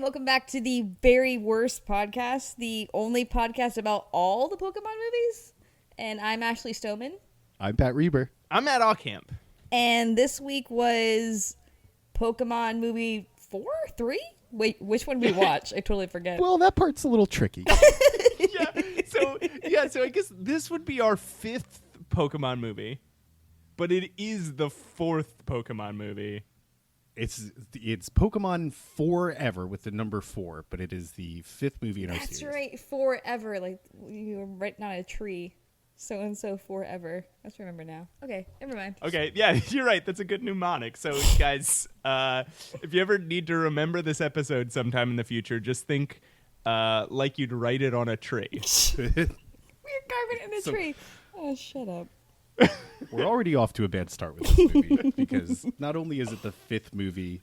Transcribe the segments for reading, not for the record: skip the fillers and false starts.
welcome back to the very worst podcast, the only podcast about all the Pokemon movies. And I'm Ashley Stoneman. I'm Pat Reber. I'm Matt Ockamp. And this week was Pokemon movie 4? 3? Wait, which one did we watch? I totally forget. Well, that part's a little tricky. So I guess this would be our 5th Pokemon movie, but it is the 4th Pokemon movie. It's Pokemon Forever with the number 4, but it is the 5th movie in our series. That's right, forever. Like you were writing on a tree. So and so forever. Let's remember now. Okay, never mind. Okay, yeah, you're right. That's a good mnemonic. So, guys, if you ever need to remember this episode sometime in the future, just think like you'd write it on a tree. We're carving it in a tree. Oh, shut up. We're already off to a bad start with this movie because not only is it the 5th movie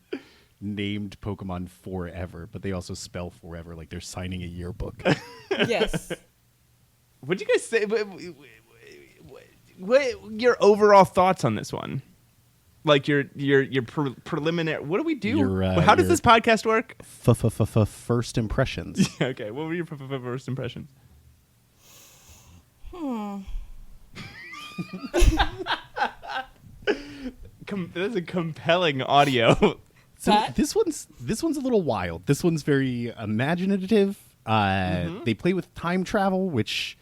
named Pokemon Forever, but they also spell forever like they're signing a yearbook. Yes. What'd you guys say? What your overall thoughts on this one? Like your preliminary. What do we do? How does this podcast work? First impressions. Okay, what were your first impressions? That's a compelling audio. So this one's a little wild. This one's very imaginative. They play with time travel, which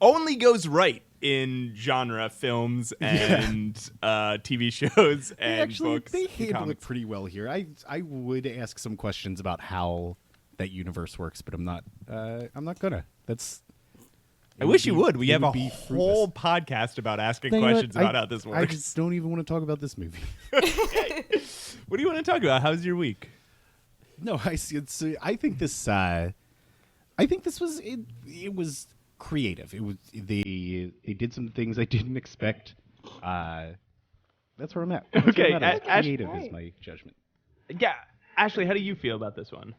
only goes right in genre films and TV shows and books. They and handle comics. it pretty well here. I would ask some questions about how that universe works, but I'm not gonna. I wish you would. We have a fruitless. whole podcast about asking You know questions what? about how this works. I just don't even want to talk about this movie. What do you want to talk about? How's your week? No, I see. I think this. I think this was. It was creative. It was. They did some things I didn't expect. That's where I'm at. Okay, creative is my judgment. Yeah, Ashley, how do you feel about this one?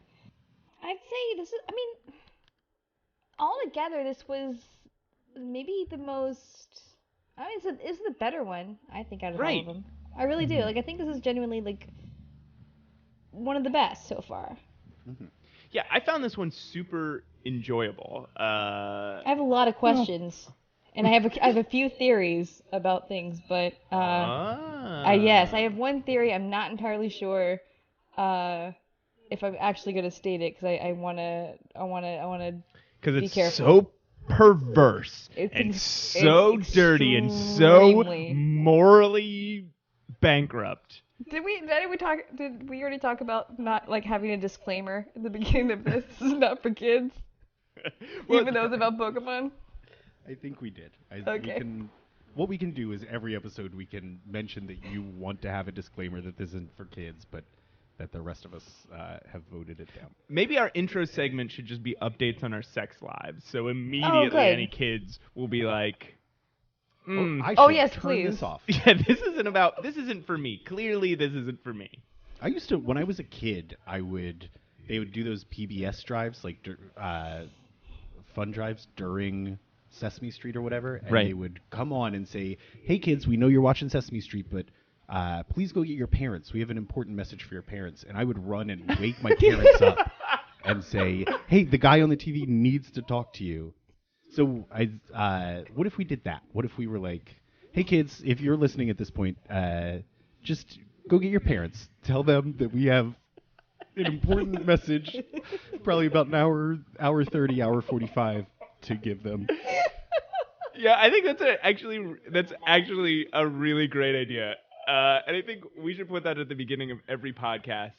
I'd say this is, altogether, this was maybe the most, it's the better one, I think, out of all of them. I really do. Like, I think this is genuinely, like, one of the best so far. Mm-hmm. Yeah, I found this one super enjoyable. I have a lot of questions, and I have a few theories about things, but yes, I have one theory. I'm not entirely sure if I'm actually going to state it because I want to because be it's careful. so perverse and so dirty and so morally bankrupt. Did we already talk about not like having a disclaimer at the beginning of this? This is not for kids. Well, even though it's about Pokemon. I think we did. Okay. What we can do is every episode we can mention that you want to have a disclaimer that this isn't for kids, but that the rest of us have voted it down. Maybe our intro segment should just be updates on our sex lives. So immediately any kids will be like, yes, turn please. This off. yeah, this isn't for me. Clearly this isn't for me. I used to, when I was a kid, they would do those PBS drives, like fun drives during Sesame Street or whatever, and they would come on and say, "Hey kids, we know you're watching Sesame Street, but please go get your parents. We have an important message for your parents." And I would run and wake my parents up and say, "Hey, the guy on the TV needs to talk to you." So what if we did that? What if we were like, "Hey kids, if you're listening at this point, just go get your parents. Tell them that we have an important message, probably about an hour 30, hour 45 to give them." Yeah, I think that's actually a really great idea. And I think we should put that at the beginning of every podcast.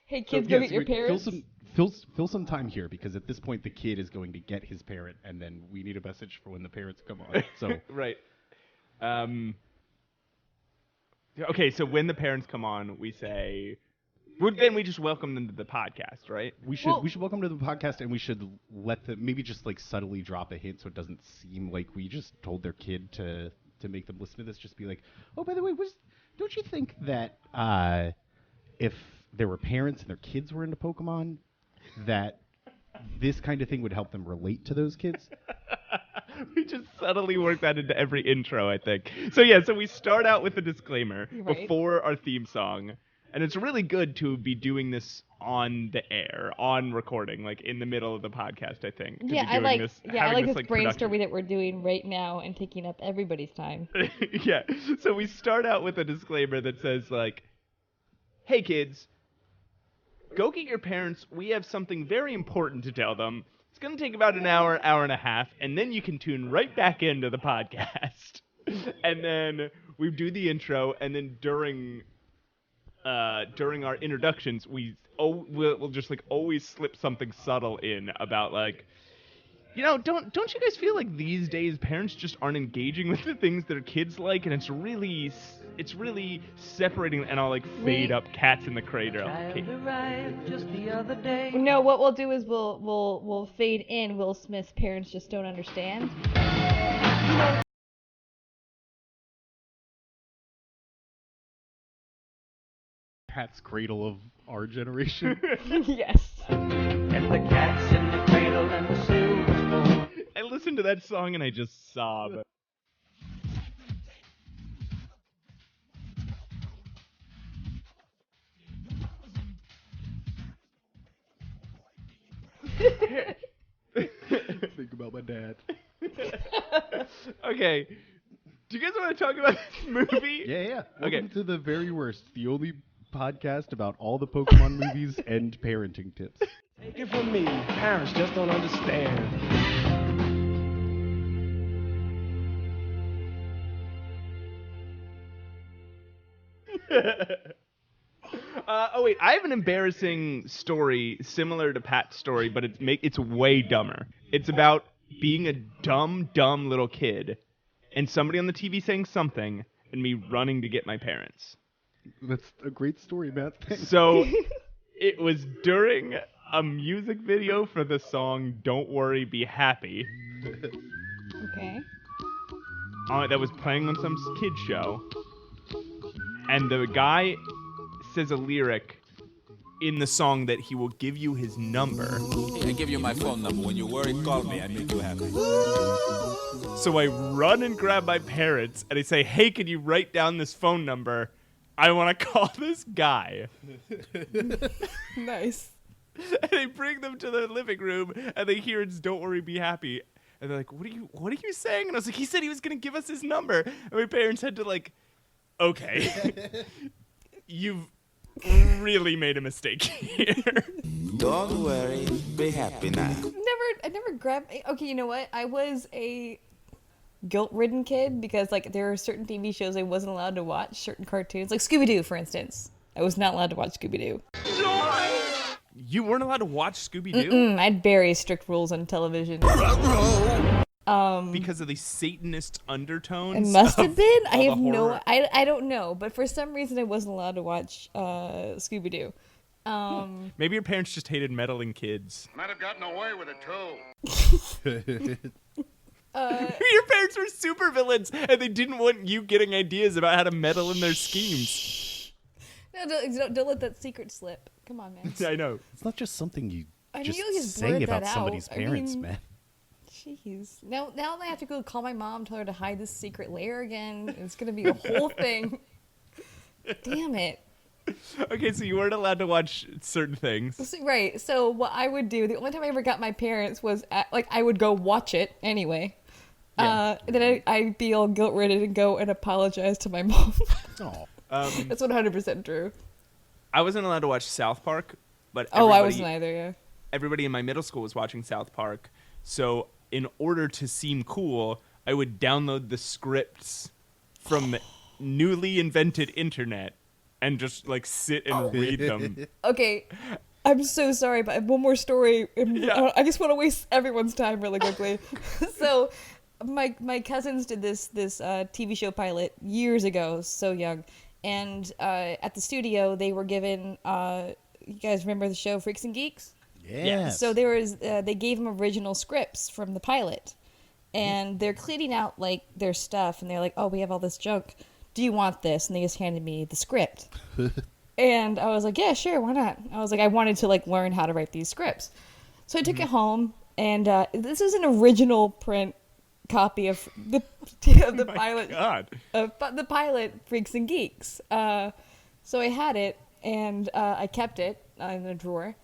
Hey kids, go get your parents. Fill some time here because at this point the kid is going to get his parent, and then we need a message for when the parents come on. So right. Okay, so when the parents come on, we say, then we just welcome them to the podcast, right? We should welcome to the podcast, and we should let them maybe just like subtly drop a hint so it doesn't seem like we just told their kid to make them listen to this. Just be like, "Oh, by the way, don't you think that if there were parents and their kids were into Pokemon, that this kind of thing would help them relate to those kids?" We just subtly work that into every intro, I think. So yeah, so we start out with a disclaimer before our theme song, And it's really good to be doing this on the air, on recording, like in the middle of the podcast, I think. Yeah, I like this brainstorming that we're doing right now and taking up everybody's time. Yeah. So we start out with a disclaimer that says, like, hey, kids, go get your parents. We have something very important to tell them. It's going to take about an hour, hour and a half, and then you can tune right back into the podcast. And then we do the intro, and then during our introductions, we'll just like always slip something subtle in about like, you know, don't you guys feel like these days parents just aren't engaging with the things their kids like, and it's really separating, and I'll like fade up Cats in the Cradle. No, what we'll do is we'll fade in Will Smith's Parents Just Don't Understand. Cat's Cradle of our generation. Yes. And the cat's in the cradle and the silver spoon. I listen to that song and I just sob. Think about my dad. Okay. Do you guys want to talk about this movie? Yeah. Okay. Welcome to The Very Worst, the only podcast about all the Pokemon movies and parenting tips. Take it from me, parents just don't understand. Oh wait, I have an embarrassing story similar to Pat's story, but it's way dumber. It's about being a dumb little kid, and somebody on the TV saying something, and me running to get my parents. That's a great story, Matt. Thanks. So it was during a music video for the song "Don't Worry, Be Happy." Okay. That was playing on some kid show, and the guy says a lyric in the song that he will give you his number. I give you my phone number. When you're worried, call me. I make you happy. So I run and grab my parents, and I say, hey, can you write down this phone number? I want to call this guy. Nice. And I bring them to the living room, and they hear it's "Don't Worry, Be Happy." And they're like, what are you saying? And I was like, he said he was going to give us his number. And my parents had to like, okay, you've really made a mistake here. Don't worry, be happy now. I never grabbed. Okay, you know what? I was a guilt-ridden kid because like there are certain TV shows I wasn't allowed to watch, certain cartoons, like Scooby-Doo, for instance. I was not allowed to watch Scooby-Doo. You weren't allowed to watch Scooby-Doo? I had very strict rules on television. Because of the Satanist undertones? It must have been. I have no. I don't know, but for some reason I wasn't allowed to watch Scooby-Doo. Maybe your parents just hated meddling kids. Might have gotten away with it too. Your parents were supervillains, and they didn't want you getting ideas about how to meddle in their schemes. No, don't let that secret slip. Come on, man. I know. It's not just something you just say blurt about that somebody's out. parents, I mean, man. Jeez. Now I have to go call my mom, tell her to hide this secret lair again. It's gonna be a whole thing. Damn it. Okay, so you weren't allowed to watch certain things. Right. So what I would do, the only time I ever got my parents was I would go watch it anyway. Yeah. And then I'd be all guilt-ridden and go and apologize to my mom. Oh. That's 100% true. I wasn't allowed to watch South Park, but I wasn't either, yeah. Everybody in my middle school was watching South Park, so in order to seem cool, I would download the scripts from the newly invented internet and just like sit and read them. Okay, I'm so sorry, but I have one more story. Yeah. I just want to waste everyone's time really quickly. So my cousins did this TV show pilot years ago, so young. And at the studio, they were given, you guys remember the show Freaks and Geeks? Yes. So they gave them original scripts from the pilot. And they're cleaning out, like, their stuff. And they're like, oh, we have all this junk. Do you want this? And they just handed me the script. And I was like, yeah, sure, why not? I was like, I wanted to, like, learn how to write these scripts. So I took it home. And this is an original print copy of the pilot. God. The pilot Freaks and Geeks. So I had it, and I kept it in a drawer.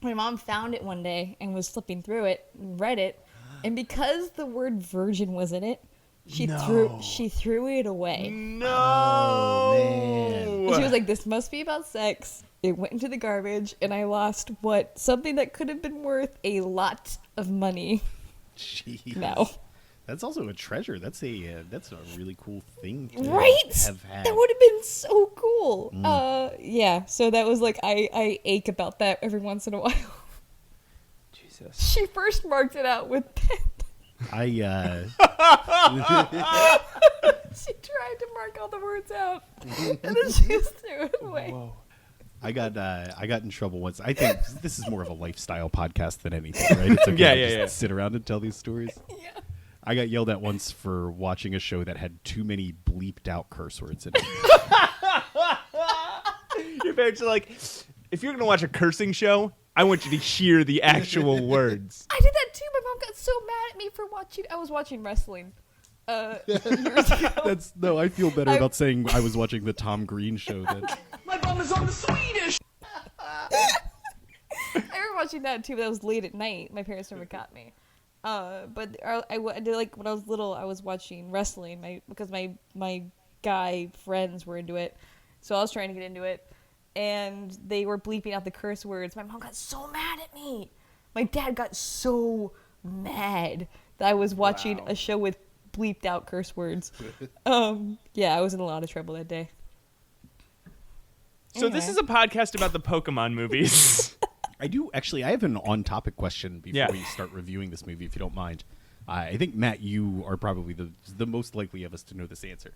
My mom found it one day and was flipping through it and read it, and because the word virgin was in it, she threw it away. No. Oh, man. And she was like, "This must be about sex." It went into the garbage, and I lost something that could have been worth a lot of money. Jeez. No. That's also a treasure. That's a really cool thing to Right? have had. That would have been so cool. Yeah, so that was like, I ache about that every once in a while. Jesus. She first marked it out with pen. I She tried to mark all the words out, and then she just threw it away. Whoa. I got in trouble once. I think this is more of a lifestyle podcast than anything, right? It's okay to just sit around and tell these stories. Yeah. I got yelled at once for watching a show that had too many bleeped out curse words in it. Your parents are like, if you're going to watch a cursing show, I want you to hear the actual words. I did that too. My mom got so mad at me for I was watching wrestling. Years ago. I feel better about saying I was watching the Tom Green show. My bum is on the Swedish. I remember watching that too, but that was late at night. My parents never got me. But I did, like, when I was little, I was watching wrestling because my guy friends were into it, so I was trying to get into it, and they were bleeping out the curse words. My mom got so mad at me. My dad got so mad that I was watching a show with bleeped out curse words. Yeah, I was in a lot of trouble that day. So this is a podcast about the Pokemon movies. I have an on-topic question before we start reviewing this movie, if you don't mind. I think, Matt, you are probably the most likely of us to know this answer.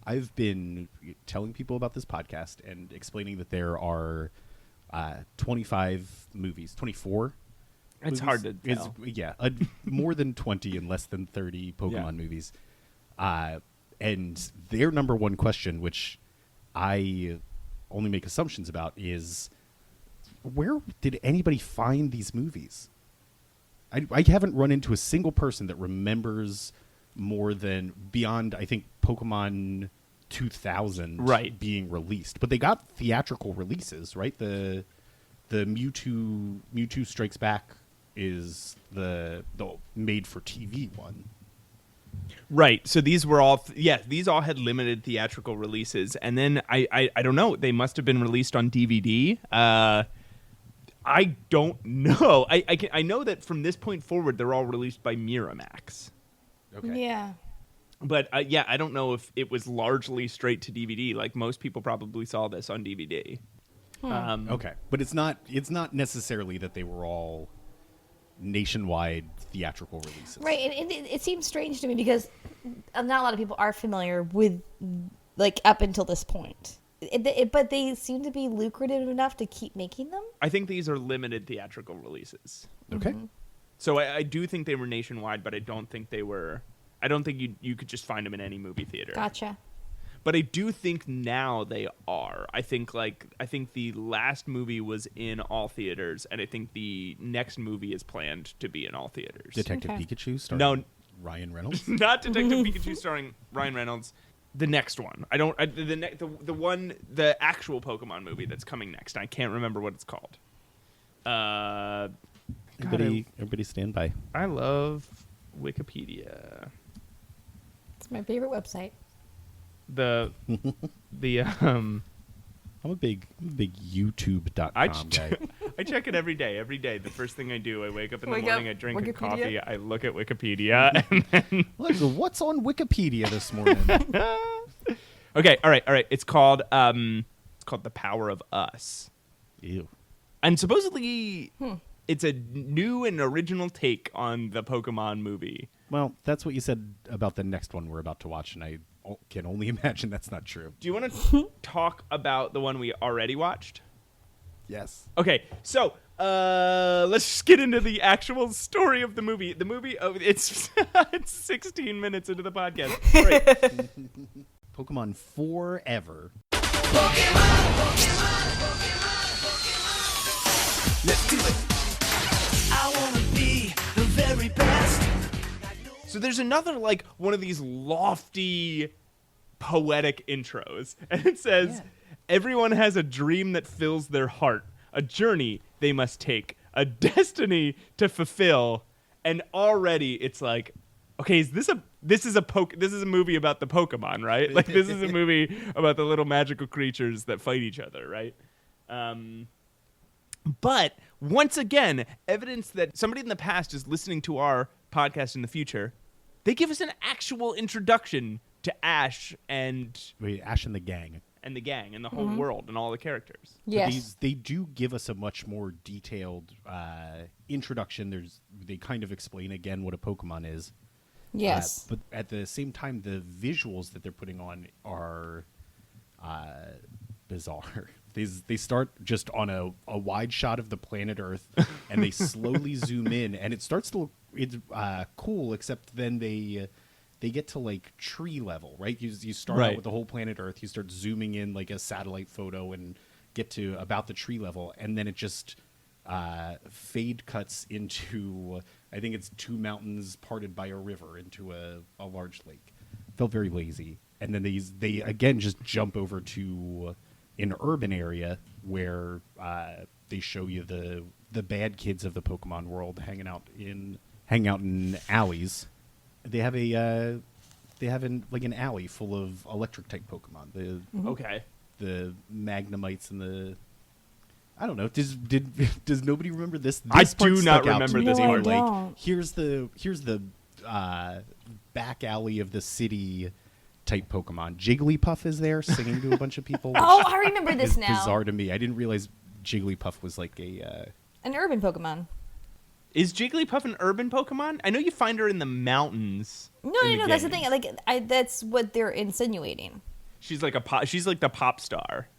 I've been telling people about this podcast and explaining that there are 25 movies, 24. It's hard to tell. More than 20 and less than 30 Pokemon movies. And their number one question, which I only make assumptions about, is where did anybody find these movies? I haven't run into a single person that remembers more than beyond, I think, Pokemon 2000 being released. But they got theatrical releases, right? The Mewtwo Strikes Back is the made-for-TV one. Right. So these were all these all had limited theatrical releases, and then I don't know, they must have been released on DVD. I don't know. I know that from this point forward they're all released by Miramax. Okay. Yeah. But I don't know if it was largely straight to DVD. Like, most people probably saw this on DVD. Okay, but it's not necessarily that they were all nationwide theatrical releases. Right, and it seems strange to me because not a lot of people are familiar with, like, up until this point. But they seem to be lucrative enough to keep making them. I think these are limited theatrical releases. Okay. Mm-hmm. So I do think they were nationwide, but I don't think they were. I don't think you could just find them in any movie theater. Gotcha. But I do think now they are. I think the last movie was in all theaters, and I think the next movie is planned to be in all theaters. Detective Pikachu starring Ryan Reynolds? Not Detective Pikachu starring Ryan Reynolds. The next one. The actual Pokemon movie that's coming next. I can't remember what it's called. Everybody stand by. I love Wikipedia. It's my favorite website. I'm a big YouTube.com guy. I check it every day. Every day, the first thing I do, I wake up in the morning, I drink a Wikipedia? coffee, I look at Wikipedia, and then What's on Wikipedia this morning? okay, all right. It's called The Power of Us. Ew. And supposedly it's a new and original take on the Pokemon movie. Well, that's what you said about the next one we're about to watch, and I can only imagine that's not true. Do you want to talk about the one we already watched? Yes. Okay, so let's just get into the actual story of the movie. The movie, it's 16 minutes into the podcast. All right. Pokemon Forever. Let's do it. I want to be the very best. So there's another, like, one of these lofty, poetic intros. And it says, Everyone has a dream that fills their heart, a journey they must take, a destiny to fulfill, and already it's like, okay, this is a movie about the Pokemon, right? Like this is a movie about the little magical creatures that fight each other, right? But once again, evidence that somebody in the past is listening to our podcast in the future. They give us an actual introduction to Ash and Ash and the gang. And the gang and the whole world and all the characters. Yes. They do give us a much more detailed introduction. They kind of explain again what a Pokemon is. Yes. But at the same time, the visuals that they're putting on are bizarre. They start just on a wide shot of the planet Earth, and they slowly zoom in, and it starts to look cool, except then they get to like tree level, right? You start out with the whole planet Earth, you start zooming in like a satellite photo and get to about the tree level, and then it just fade cuts into, I think it's 2 mountains parted by a river into a large lake. Felt very lazy. And then they again just jump over to an urban area where they show you the bad kids of the Pokemon world hanging out in alleys. They have an alley full of electric type Pokemon. The Magnemites and the, I don't know. Does nobody remember this? I do not remember this part. No, here's the back alley of the city type Pokemon. Jigglypuff is there singing to a bunch of people. Oh, I remember this now. Bizarre to me. I didn't realize Jigglypuff was like an urban Pokemon. Is Jigglypuff an urban Pokemon? I know you find her in the mountains. No. That's the thing. Like, that's what they're insinuating. She's like She's like the pop star.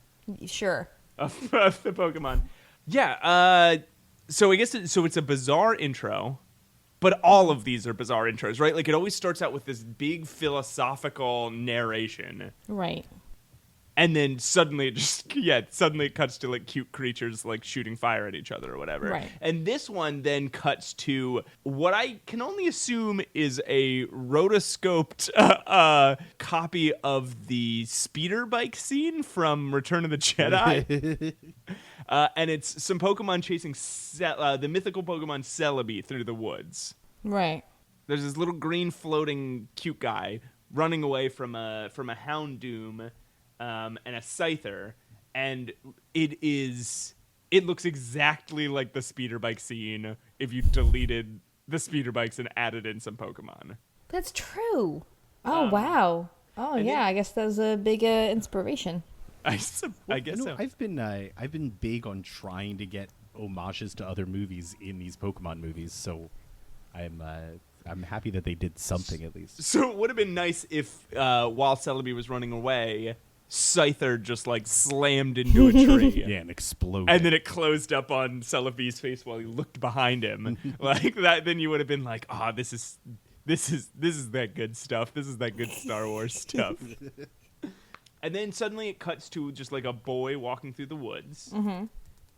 Sure. Of the Pokemon. Yeah. So I guess it's a bizarre intro, but all of these are bizarre intros, right? Like it always starts out with this big philosophical narration, right? And then suddenly it cuts to like cute creatures like shooting fire at each other or whatever. Right. And this one then cuts to what I can only assume is a rotoscoped copy of the speeder bike scene from Return of the Jedi. And it's some Pokemon chasing the mythical Pokemon Celebi through the woods. Right. There's this little green floating cute guy running away from a Houndoom. And a Scyther, and it looks exactly like the speeder bike scene if you deleted the speeder bikes and added in some Pokemon. That's true. Oh, wow. Oh, yeah, I guess that was a big inspiration. I guess so. I've been big on trying to get homages to other movies in these Pokemon movies, so I'm happy that they did something at least. So it would have been nice if while Celebi was running away, Scyther just like slammed into a tree. Yeah, and exploded. And then it closed up on Celebi's face while he looked behind him. Like that, then you would have been like, "Ah, this is that good stuff. This is that good Star Wars stuff." And then suddenly it cuts to just like a boy walking through the woods. Mm-hmm.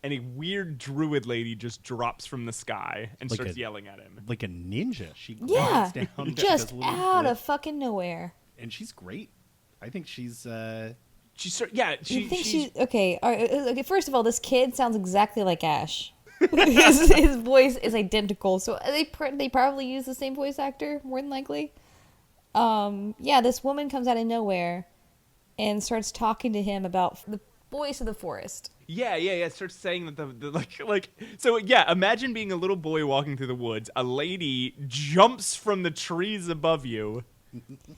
And a weird druid lady just drops from the sky and like starts yelling at him. Like a ninja. She yeah, down, just out of fucking nowhere. And she's great. I think she's... okay. Okay. First of all, this kid sounds exactly like Ash. his voice is identical, so they probably use the same voice actor more than likely. This woman comes out of nowhere and starts talking to him about the voice of the forest. Yeah. It starts saying that so imagine being a little boy walking through the woods. A lady jumps from the trees above you,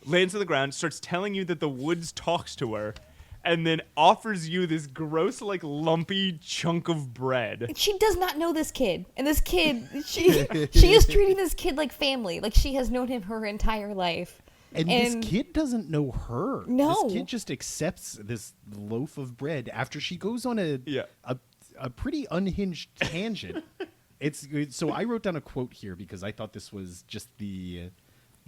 lands on the ground, starts telling you that the woods talks to her, and then offers you this gross, like, lumpy chunk of bread. She does not know this kid. And this kid, she is treating this kid like family. Like, she has known him her entire life. And this kid doesn't know her. No. This kid just accepts this loaf of bread after she goes on a pretty unhinged tangent. So I wrote down a quote here because I thought this was just the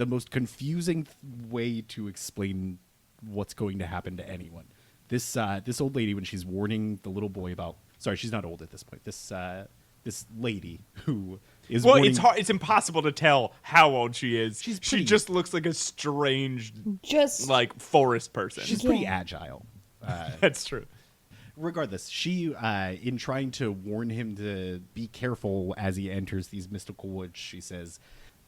most confusing way to explain what's going to happen to anyone. This old lady, when she's warning the little boy about... Sorry, she's not old at this point. This lady who is... Well, it's hard. It's impossible to tell how old she is. She just looks like a strange, like, forest person. She's pretty agile. That's true. regardless, she, in trying to warn him to be careful as he enters these mystical woods, she says,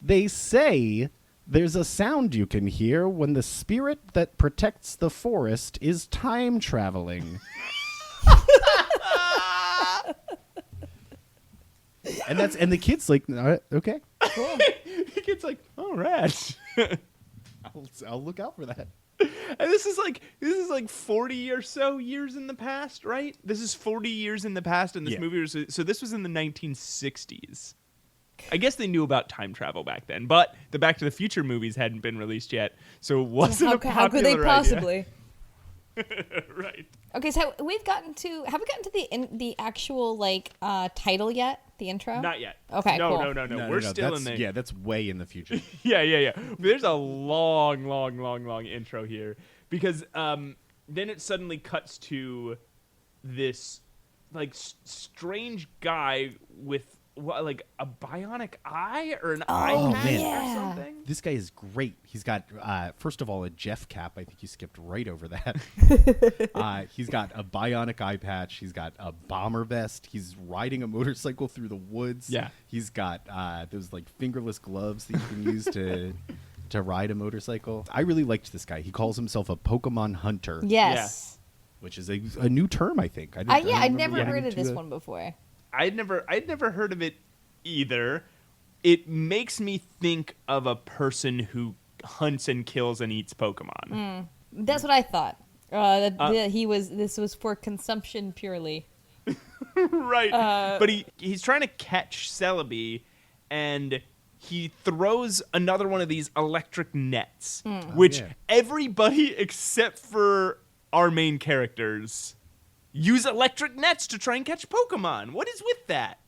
"They say there's a sound you can hear when the spirit that protects the forest is time traveling." And the kid's like, okay, Cool. The kid's like, all right. I'll look out for that. And this is like 40 or so years in the past, right? This is 40 years in the past, and this movie was so this was in the 1960s. I guess they knew about time travel back then, but the Back to the Future movies hadn't been released yet, so it wasn't a popular how could they idea. possibly? Right. Okay, so have we gotten to the actual title yet? The intro? Not yet. Okay, no, cool. no. We're still in the Yeah, that's way in the future. Yeah. There's a long intro here because then it suddenly cuts to this strange guy with a bionic eye or an eye patch man. or something. This guy is great. He's got, first of all, a Jeff cap. I think you skipped right over that. He's got a bionic eye patch. He's got a bomber vest. He's riding a motorcycle through the woods. Yeah. He's got those fingerless gloves that you can use to ride a motorcycle. I really liked this guy. He calls himself a Pokemon Hunter. Yes. Which is a new term, I think. I'd never heard of this one before. I'd never heard of it either. It makes me think of a person who hunts and kills and eats Pokemon. That's what I thought. This was for consumption purely. Right. But he's trying to catch Celebi, and he throws another one of these electric nets, which everybody except for our main characters use electric nets to try and catch Pokemon. What is with that?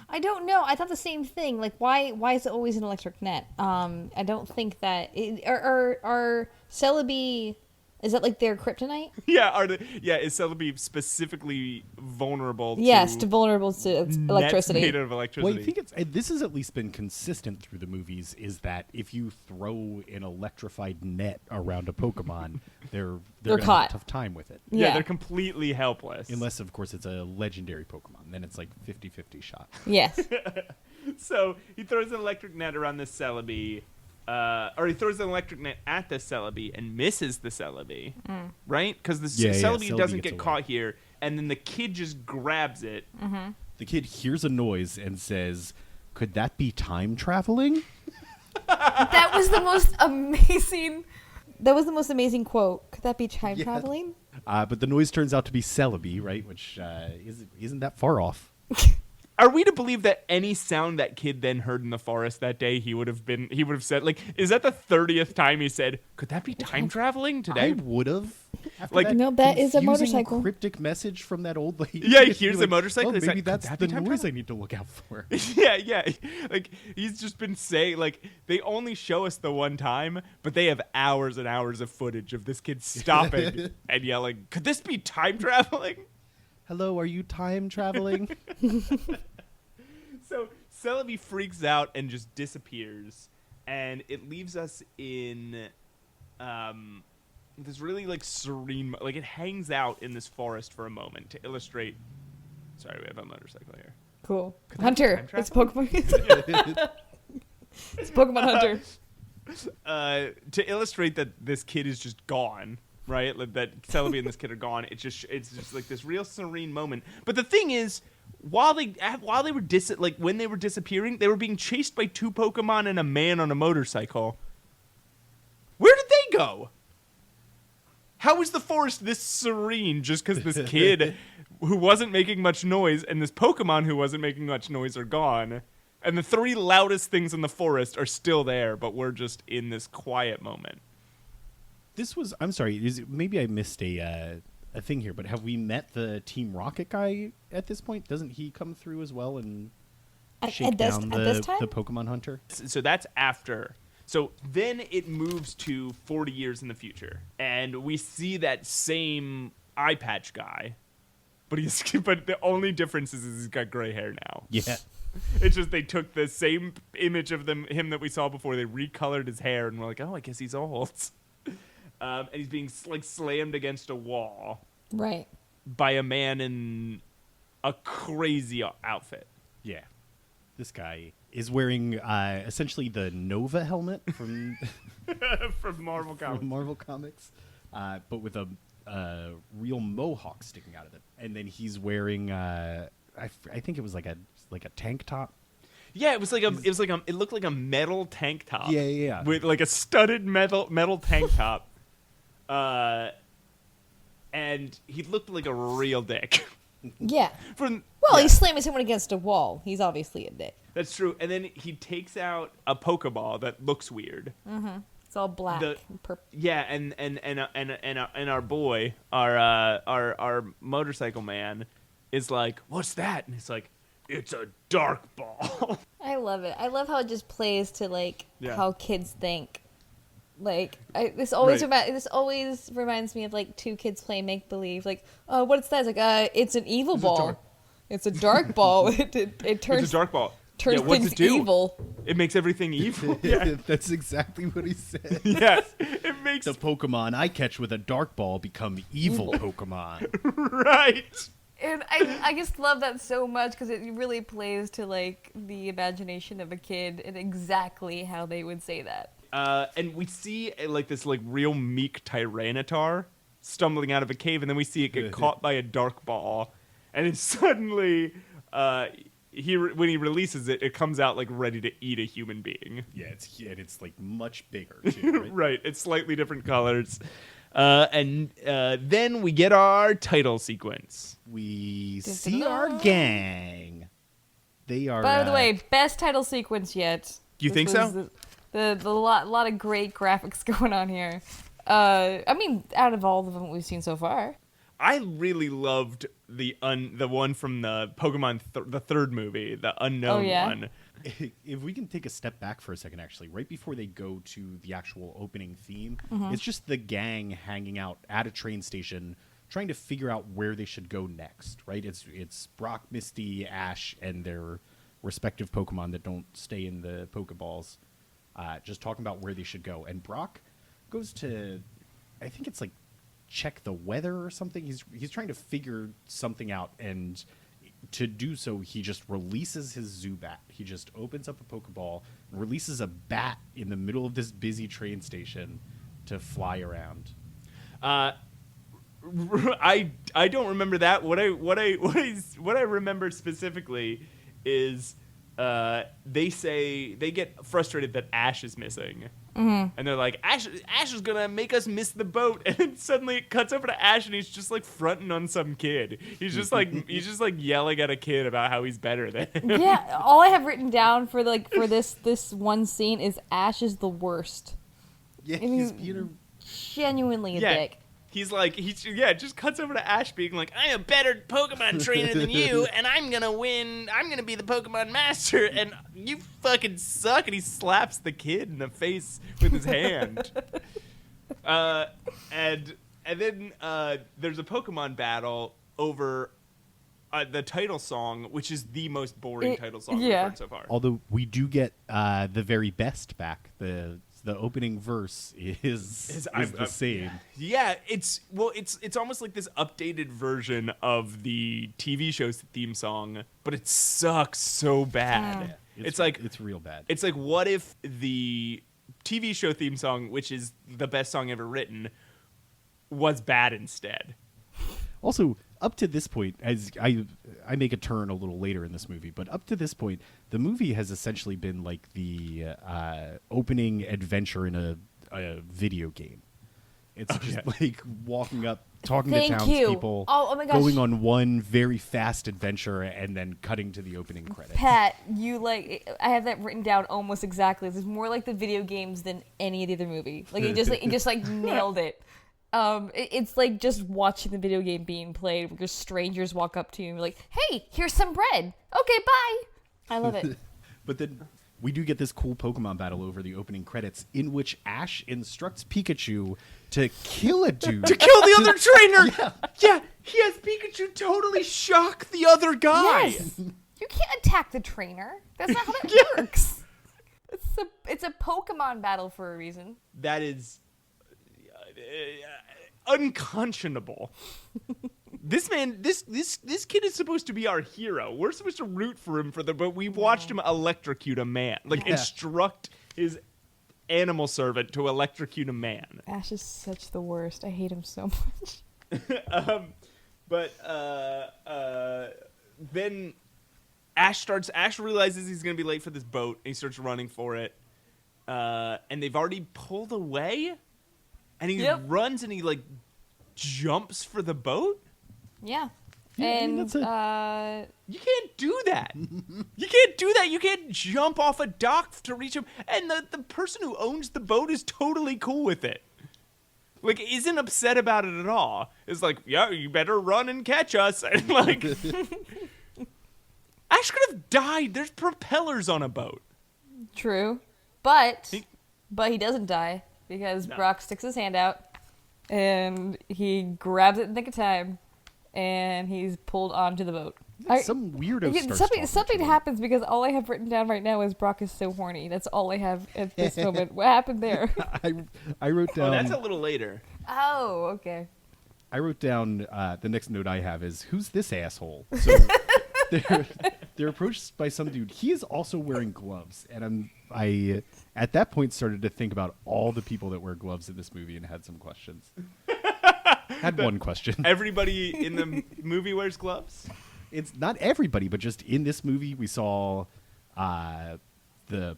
I don't know. I thought the same thing. Why is it always an electric net? I don't think that are Celebi. Is that their kryptonite? Is Celebi specifically vulnerable to electricity? Made of electricity. Well, I think this has at least been consistent through the movies, is that if you throw an electrified net around a Pokemon, they're gonna caught. have a tough time with it. Yeah, they're completely helpless. Unless, of course, it's a legendary Pokemon. Then it's 50-50 shot. Yes. So he throws an electric net around this Celebi. Or he throws an electric net at the Celebi and misses the Celebi, right? Because the Celebi doesn't get caught here, and then the kid just grabs it. Mm-hmm. The kid hears a noise and says, "Could that be time traveling?" That was the most amazing. That was the most amazing quote. Could that be time traveling? But the noise turns out to be Celebi, right? Which isn't that far off. Are we to believe that any sound that kid then heard in the forest that day, he would have said, is that the 30th time he said, "Could that be time traveling today?" I would have. No, that is a motorcycle. Cryptic message from that old lady. Yeah, here's a motorcycle. Oh, maybe like, that's the noise I need to look out for. Yeah. He's just been saying, they only show us the one time, but they have hours and hours of footage of this kid stopping and yelling, "Could this be time traveling?" Hello, are you time traveling? So Celebi freaks out and just disappears, and it leaves us in this really serene, it hangs out in this forest for a moment to illustrate. Sorry, we have a motorcycle here. Cool. Hunter. It's Pokemon. It's Pokemon Hunter. To illustrate that this kid is just gone. Right, that Celebi and this kid are gone. It's just this real serene moment. But the thing is, when they were disappearing, they were being chased by two Pokemon and a man on a motorcycle. Where did they go? How is the forest this serene just because this kid who wasn't making much noise and this Pokemon who wasn't making much noise are gone, and the three loudest things in the forest are still there, but we're just in this quiet moment? I'm sorry, maybe I missed a thing here, but have we met the Team Rocket guy at this point? Doesn't he come through as well and shake down the Pokemon Hunter? So that's after. So then it moves to 40 years in the future, and we see that same eye patch guy, but the only difference is he's got gray hair now. Yeah. It's just they took the same image of him that we saw before, they recolored his hair, and we're like, oh, I guess he's old. And he's being slammed against a wall. Right. by a man in a crazy outfit. Yeah. This guy is wearing essentially the Nova helmet from From Marvel Comics. from Marvel Comics, but with a real mohawk sticking out of it. And then he's wearing I think it was like a tank top. Yeah, it looked like a metal tank top. Yeah. With like a studded metal tank top. And he looked like a real dick. Yeah. Well, He's slamming someone against a wall. He's obviously a dick. That's true. And then he takes out a Pokeball that looks weird. Mm-hmm. It's all black and purple. Yeah, and our boy, our motorcycle man, is like, "What's that?" And he's like, "It's a dark ball." I love it. I love how it just plays to how kids think. This always reminds me of like two kids playing make believe. Like, oh, what's that? It's like, it's an evil ball. It's a dark ball. It turns. It's a dark ball. Turns things evil. It makes everything evil. Yeah. That's exactly what he said. Yes, it makes the Pokemon I catch with a dark ball become evil Pokemon. Right. And I just love that so much because it really plays to like the imagination of a kid and exactly how they would say that. And we see this real meek Tyranitar stumbling out of a cave, and then we see it get caught by a dark ball, and then suddenly, when he releases it, it comes out like ready to eat a human being. Yeah, it's like much bigger too, right? Right, it's slightly different colors. And then we get our title sequence. We see our gang. They are. By the way, best title sequence yet. Do you think so? The lot of great graphics going on here. I mean, out of all of them we've seen so far, I really loved the one from the Pokemon the third movie, the unknown one. If we can take a step back for a second, actually, right before they go to the actual opening theme, it's just the gang hanging out at a train station, trying to figure out where they should go next. Right? It's Brock, Misty, Ash, and their respective Pokemon that don't stay in the Pokeballs. Just talking about where they should go. And Brock goes to, I think it's like, check the weather or something. He's trying to figure something out, and to do so, he just releases his Zubat. He just opens up a Pokeball and releases a bat in the middle of this busy train station to fly around. I don't remember that. What I remember specifically is they get frustrated that Ash is missing. And they're like, Ash is gonna make us miss the boat, and then suddenly it cuts over to Ash, and he's just like fronting on some kid. He's just like yelling at a kid about how he's better than him. Yeah, all I have written down for this one scene is Ash is the worst. Yeah, I mean, he's Peter. Genuinely a dick. It just cuts over to Ash being like, I'm a better Pokemon trainer than you, and I'm gonna win. I'm gonna be the Pokemon master, and you fucking suck. And he slaps the kid in the face with his hand. And then there's a Pokemon battle over the title song, which is the most boring title song we've heard so far. Although we do get the very best back. The opening verse is the same. Yeah, it's almost like this updated version of the TV show's theme song, but it sucks so bad. Yeah. It's real bad. It's like, what if the TV show theme song, which is the best song ever written, was bad instead? Also, up to this point, as I make a turn a little later in this movie, but up to this point, the movie has essentially been like the opening adventure in a video game. It's just like walking up, talking to townspeople, going on one very fast adventure, and then cutting to the opening credits. Pat, I have that written down almost exactly. It's more like the video games than any of the other movie. Like it just nailed it. It's like just watching the video game being played where strangers walk up to you and be like, hey, here's some bread. Okay, bye. I love it. But then we do get this cool Pokemon battle over the opening credits in which Ash instructs Pikachu to kill a dude. To kill the other trainer! Yeah, he has Pikachu totally shock the other guy. Yes. You can't attack the trainer. That's not how that works. It's a Pokemon battle for a reason. That is unconscionable This man, this kid is supposed to be our hero. We're supposed to root for him but we've watched him electrocute a man, instruct his animal servant to electrocute a man. Ash is such the worst. I hate him so much. Then Ash realizes he's gonna be late for this boat, and he starts running for it. And they've already pulled away, and he runs and he jumps for the boat. Yeah. And you can't do that. You can't do that. You can't jump off a dock to reach him. And the person who owns the boat is totally cool with it. Isn't upset about it at all. It's yeah, you better run and catch us. And Ash could have died. There's propellers on a boat. True. But he doesn't die because Brock sticks his hand out and he grabs it in the nick of time. And he's pulled onto the boat. Some weirdo something happens because all I have written down right now is Brock is so horny. That's all I have at this moment. What happened there? I wrote down... Oh, that's a little later. Oh, okay. I wrote down the next note I have is, who's this asshole? So they're approached by some dude. He is also wearing gloves. And I at that point started to think about all the people that wear gloves in this movie and had some questions. Had one question. Everybody in the movie wears gloves? It's not everybody, but just in this movie, we saw the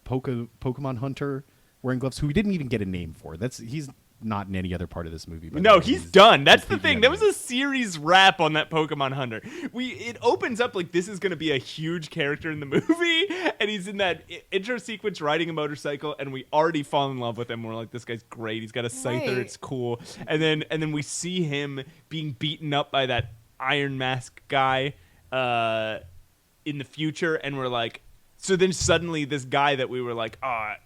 Pokmon Hunter wearing gloves, who we didn't even get a name for. He's not in any other part of this movie. But no, he's done. That's the thing. There was a series wrap on that Pokemon Hunter. It opens up this is going to be a huge character in the movie, and he's in that intro sequence riding a motorcycle, and we already fall in love with him. We're like, this guy's great. He's got a scyther. Right. It's cool. And then we see him being beaten up by that Iron Mask guy in the future, and we're like, so then suddenly this guy that we were like,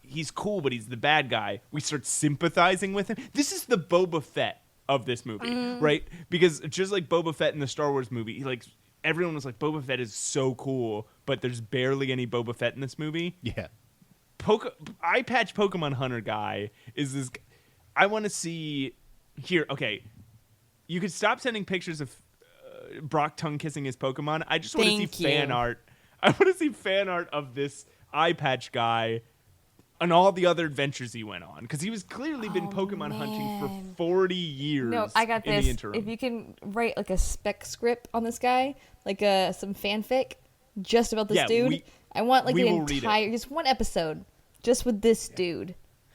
he's cool, but he's the bad guy. We start sympathizing with him. This is the Boba Fett of this movie, right? Because just like Boba Fett in the Star Wars movie, everyone was like, Boba Fett is so cool, but there's barely any Boba Fett in this movie. Yeah. Eye patch Pokemon Hunter guy is this. I want to see here. Okay, you could stop sending pictures of Brock tongue kissing his Pokemon. I just want to see fan art. I want to see fan art of this eye patch guy and all the other adventures he went on, because he was clearly been Pokemon hunting for 40 years. No, I got this. If you can write a spec script on this guy, some fanfic just about this dude, I want an entire, just one episode just with this dude.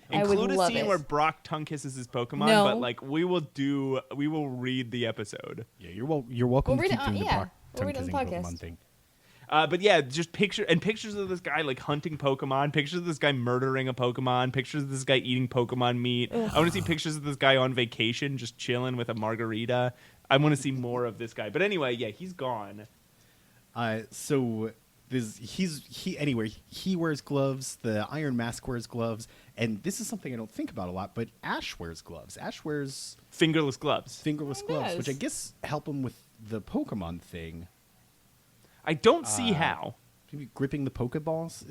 Include a scene where Brock tongue kisses his Pokemon, but we will read the episode. Yeah, you're welcome to keep doing the Brock tongue kissing Pokemon thing. But yeah, just pictures of this guy hunting Pokemon, pictures of this guy murdering a Pokemon, pictures of this guy eating Pokemon meat. Ugh. I want to see pictures of this guy on vacation, just chilling with a margarita. I want to see more of this guy. But anyway, yeah, he's gone. So he wears gloves. The Iron Mask wears gloves, and this is something I don't think about a lot. But Ash wears gloves. Ash wears fingerless gloves. Which I guess help him with the Pokemon thing. I don't see how. Maybe gripping the Pokeballs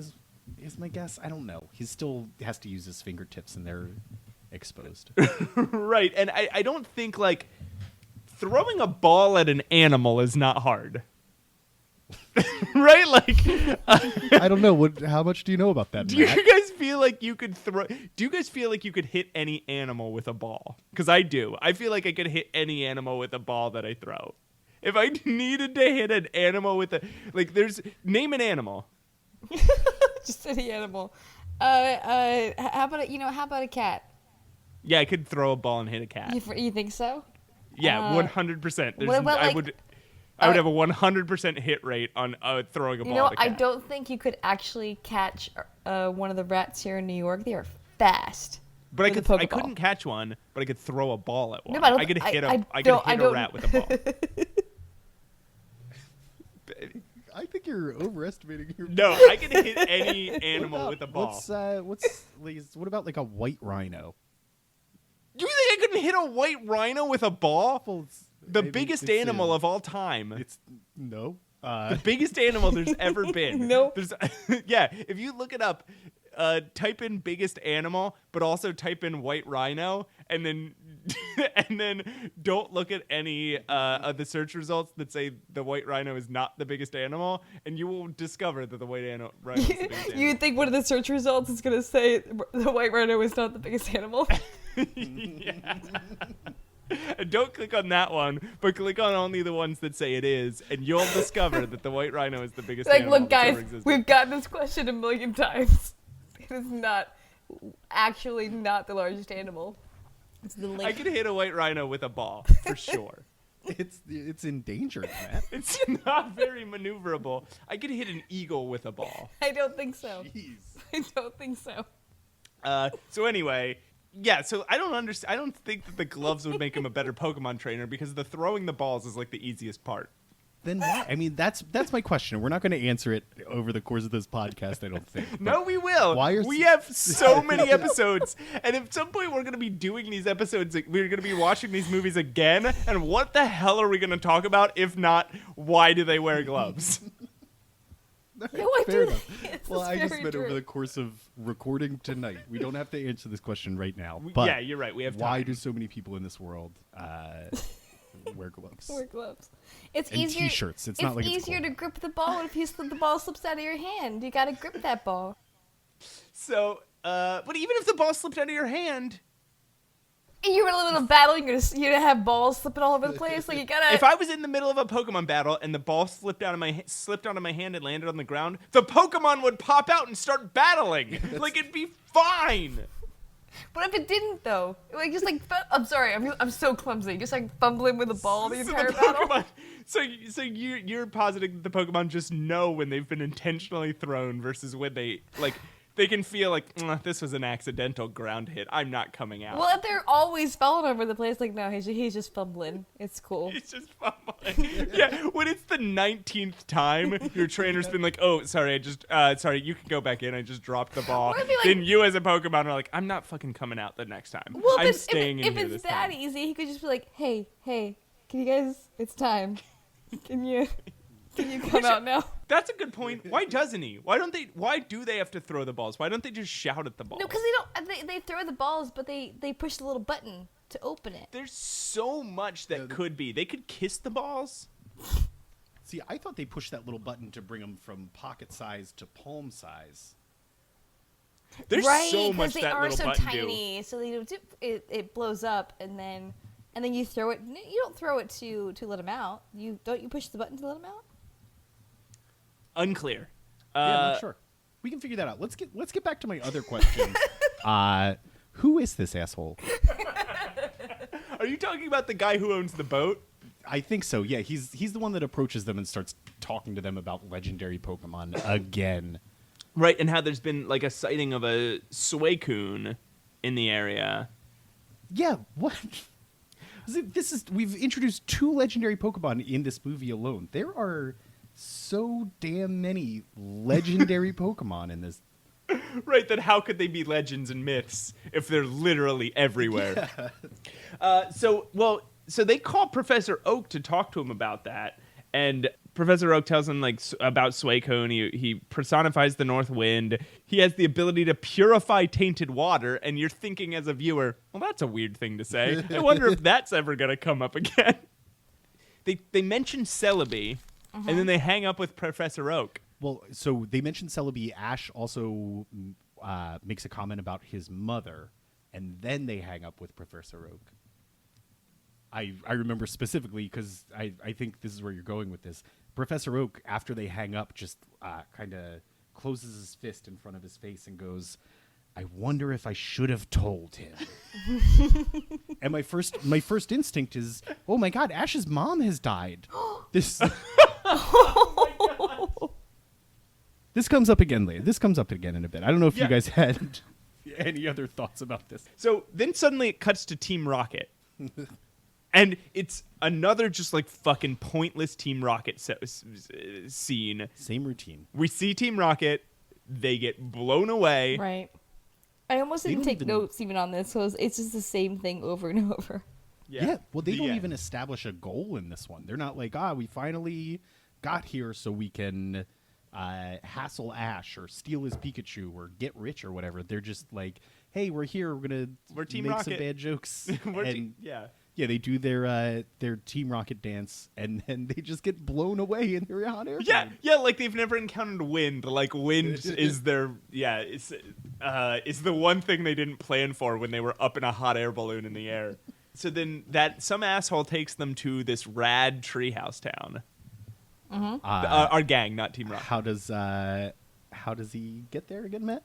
is my guess. I don't know. He still has to use his fingertips, and they're exposed. Right, and I don't think throwing a ball at an animal is not hard. Right? I don't know. How much do you know about that, Do Matt? you guys feel like you could hit any animal with a ball? Because I do. I feel like I could hit any animal with a ball that I throw. If I needed to hit an animal with name an animal. Just any animal. How about a cat? Yeah, I could throw a ball and hit a cat. You think so? Yeah, 100%. I would have a 100% hit rate on throwing a ball at a cat. I don't think you could actually catch one of the rats here in New York. They are fast. But I couldn't catch one, but I could throw a ball at one. No, but I could hit a rat with a ball. I think you're overestimating your. No, I can hit any animal with a ball. What about a white rhino? You think I couldn't hit a white rhino with a ball? Well, the biggest animal of all time. The biggest animal there's ever been. No. Yeah, if you look it up, type in biggest animal, but also type in white rhino, and then and then don't look at any of the search results that say the white rhino is not the biggest animal, and you will discover that the white rhino is the biggest animal. You think one of the search results is going to say the white rhino is not the biggest animal? Yeah. And don't click on that one, but click on only the ones that say it is, and you'll discover that the white rhino is the biggest animal. Look, guys, we've gotten this question a million times. It is actually not the largest animal. It's the link. I could hit a white rhino with a ball, for sure. It's endangered, Matt. It's not very maneuverable. I could hit an eagle with a ball. I don't think so. Jeez. I don't think so. So anyway, yeah, so I don't think that the gloves would make him a better Pokemon trainer, because the throwing the balls is like the easiest part. Then why? I mean, that's my question. We're not going to answer it over the course of this podcast, I don't think. No, we will. We have so many episodes, and at some point we're going to be doing these episodes. We're going to be watching these movies again, and what the hell are we going to talk about if not why do they wear gloves? Fair enough. Well, I just meant over the course of recording tonight. We don't have to answer this question right now. But yeah, you're right. We have time. Why do so many people in this world wear gloves? Wear gloves. It's and easier. T-shirts. It's not like it's easier cool. to grip the ball if the ball slips out of your hand. You got to grip that ball. So, but even if the ball slipped out of your hand, you're in a little battle. You're gonna have balls slipping all over the place. Like you gotta. If I was in the middle of a Pokemon battle and the ball slipped onto my hand and landed on the ground, the Pokemon would pop out and start battling. Like it'd be fine. What if it didn't though? Like just like I'm sorry, I'm so clumsy. Just like fumbling with the ball the entire battle. So you're positing that the Pokemon just know when they've been intentionally thrown versus when they can feel like this was an accidental ground hit. I'm not coming out. Well, if they're always falling over the place, like no, he's just fumbling. It's cool. He's just fumbling. Yeah, when it's the 19th time your trainer's been like, "Oh, sorry, sorry, you can go back in. I just dropped the ball." Then you as a Pokemon are like, "I'm not fucking coming out the next time. Well, I'm staying in here if this it's that time." easy, he could just be like, "Hey, can you guys? It's time. Can you come out now?" That's a good point. Why doesn't he? Why do they have to throw the balls? Why don't they just shout at the balls? No, because they throw the balls, but they push the little button to open it. There's so much that could be. They could kiss the balls. See, I thought they pushed that little button to bring them from pocket size to palm size. There's so much that little button do. Right, because they are so tiny, so it blows up, and then you throw it. You don't throw it to let them out. Don't you push the button to let them out? Unclear. Yeah, I'm not sure. We can figure that out. Let's get back to my other question. Who is this asshole? Are you talking about the guy who owns the boat? I think so. Yeah, he's the one that approaches them and starts talking to them about legendary Pokemon again. Right, and how there's been like a sighting of a Suicune in the area. Yeah, what? We've introduced 2 legendary Pokemon in this movie alone. There are so damn many legendary Pokemon in this. Right, then how could they be legends and myths if they're literally everywhere? Yeah. So they call Professor Oak to talk to him about that, and Professor Oak tells him about Suicune. He personifies the North Wind. He has the ability to purify tainted water, and you're thinking as a viewer, well, that's a weird thing to say. I wonder if that's ever going to come up again. They mention Celebi, and then they hang up with Professor Oak. Well, so they mentioned Celebi. Ash also makes a comment about his mother, and then they hang up with Professor Oak. I remember specifically because I think this is where you're going with this. Professor Oak, after they hang up, just kind of closes his fist in front of his face and goes, "I wonder if I should have told him." And my first instinct is, oh my God, Ash's mom has died. This comes up again later. This comes up again in a bit. I don't know if you guys had any other thoughts about this. So then suddenly it cuts to Team Rocket. And it's another just like fucking pointless Team Rocket scene. Same routine. We see Team Rocket. They get blown away. Right. I almost didn't take notes even on this, so it's just the same thing over and over. Yeah. Well, they don't even establish a goal in this one. They're not like, we finally got here so we can hassle Ash or steal his Pikachu or get rich or whatever. They're just like, hey, we're here. We're Team make Rocket. some bad jokes. Yeah. Yeah, they do their Team Rocket dance, and then they just get blown away in their hot air balloon. Yeah, like they've never encountered wind. Like wind is their is the one thing they didn't plan for when they were up in a hot air balloon in the air. So then some asshole takes them to this rad treehouse town. Mm-hmm. Our gang, not Team Rocket. How does he get there again, Matt?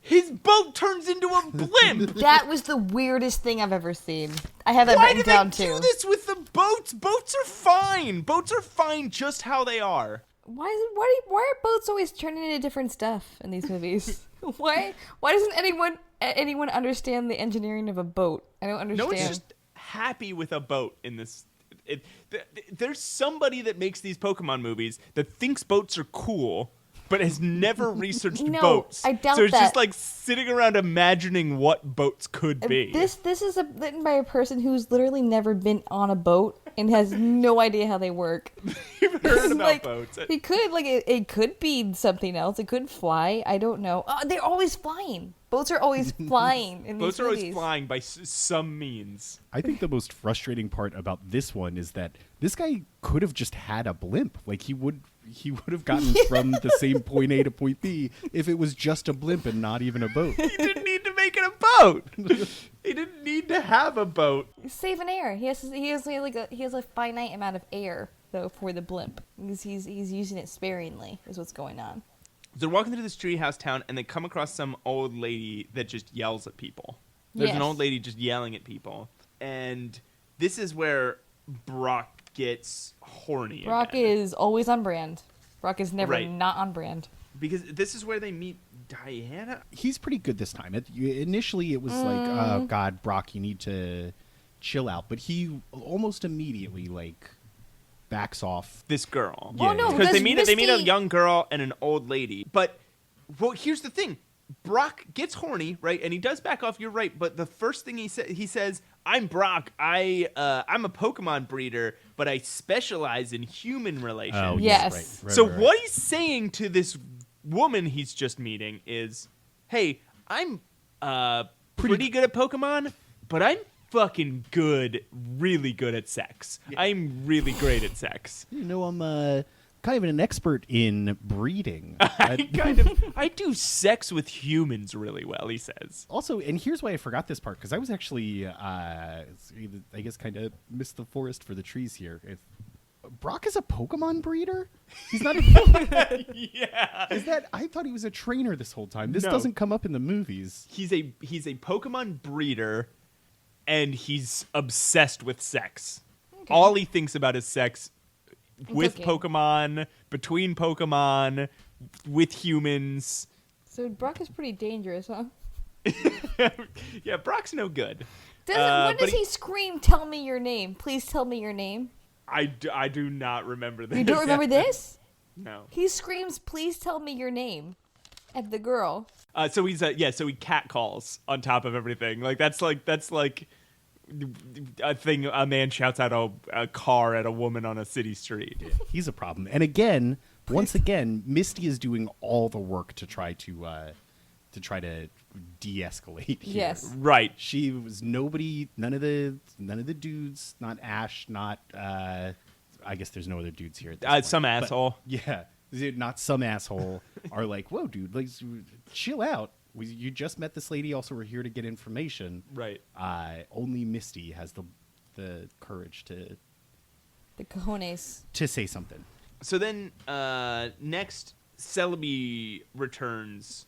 His boat turns into a blimp. That was the weirdest thing I've ever seen. I have that Why written do down they too. do this with the boats? Boats are fine. Boats are fine just how they are. Why are boats always turning into different stuff in these movies? Why doesn't anyone understand the engineering of a boat? I don't understand. No one's just happy with a boat in this. There's somebody that makes these Pokemon movies that thinks boats are cool, but has never researched boats. I doubt so it's that. just like sitting around imagining what boats could be. This is written by a person who's literally never been on a boat and has no idea how they work. You've heard about boats. It could it could be something else. It could fly. I don't know. They're always flying. Boats are always flying in these Boats are always movies. flying by some means. I think the most frustrating part about this one is that this guy could have just had a blimp. Like he would have gotten from the same point A to point B if it was just a blimp and not even a boat. He didn't need to make it a boat. He didn't need to have a boat. He's saving air. He has a finite amount of air though for the blimp because he's using it sparingly. Is what's going on. They're walking through this treehouse town, and they come across some old lady that just yells at people. There's an old lady just yelling at people. And this is where Brock gets horny. Brock again. is always on brand. Brock is never Right. not on brand. Because this is where they meet Diana. He's pretty good this time. Initially, it was like, oh, God, Brock, you need to chill out. But he almost immediately, like, backs off. This girl. Oh, no, Because they because meet a Misty- young girl and an old lady. But, well, here's the thing. Brock gets horny, right? And he does back off, you're right. But the first thing he says, I'm Brock. I'm a Pokemon breeder, but I specialize in human relations. Oh, Yes. Right, So right. what he's saying to this woman he's just meeting is, hey, I'm pretty good at Pokemon, but I'm fucking good, really good at sex. I'm really great at sex. You know, I'm kind of an expert in breeding. I do sex with humans really well, he says. Also, and here's why I forgot this part, because I was actually, I guess, kind of missed the forest for the trees here. Brock is a Pokemon breeder? He's not a... Yeah. I thought he was a trainer this whole time. This No. doesn't come up in the movies. He's a Pokemon breeder, and he's obsessed with sex. Okay. All he thinks about is sex with okay. Pokemon, between Pokemon, with humans. So Brock is pretty dangerous, huh? Yeah, Brock's no good. When but does he scream, tell me your name? Please tell me your name. I do not remember this. You don't remember this? No. He screams, please tell me your name at the girl. So he cat calls on top of everything. That's like a thing a man shouts out a car at a woman on a city street. Yeah, he's a problem. And again, once again, Misty is doing all the work to try to de-escalate here. Yes. Right. She was none of the dudes, not Ash, not I guess there's no other dudes here at this point. Some But, asshole. yeah, not some asshole are like, whoa, dude, like, chill out. You just met this lady. Also, we're here to get information. Right. Only Misty has the courage The cojones. to say something. So then next, Celebi returns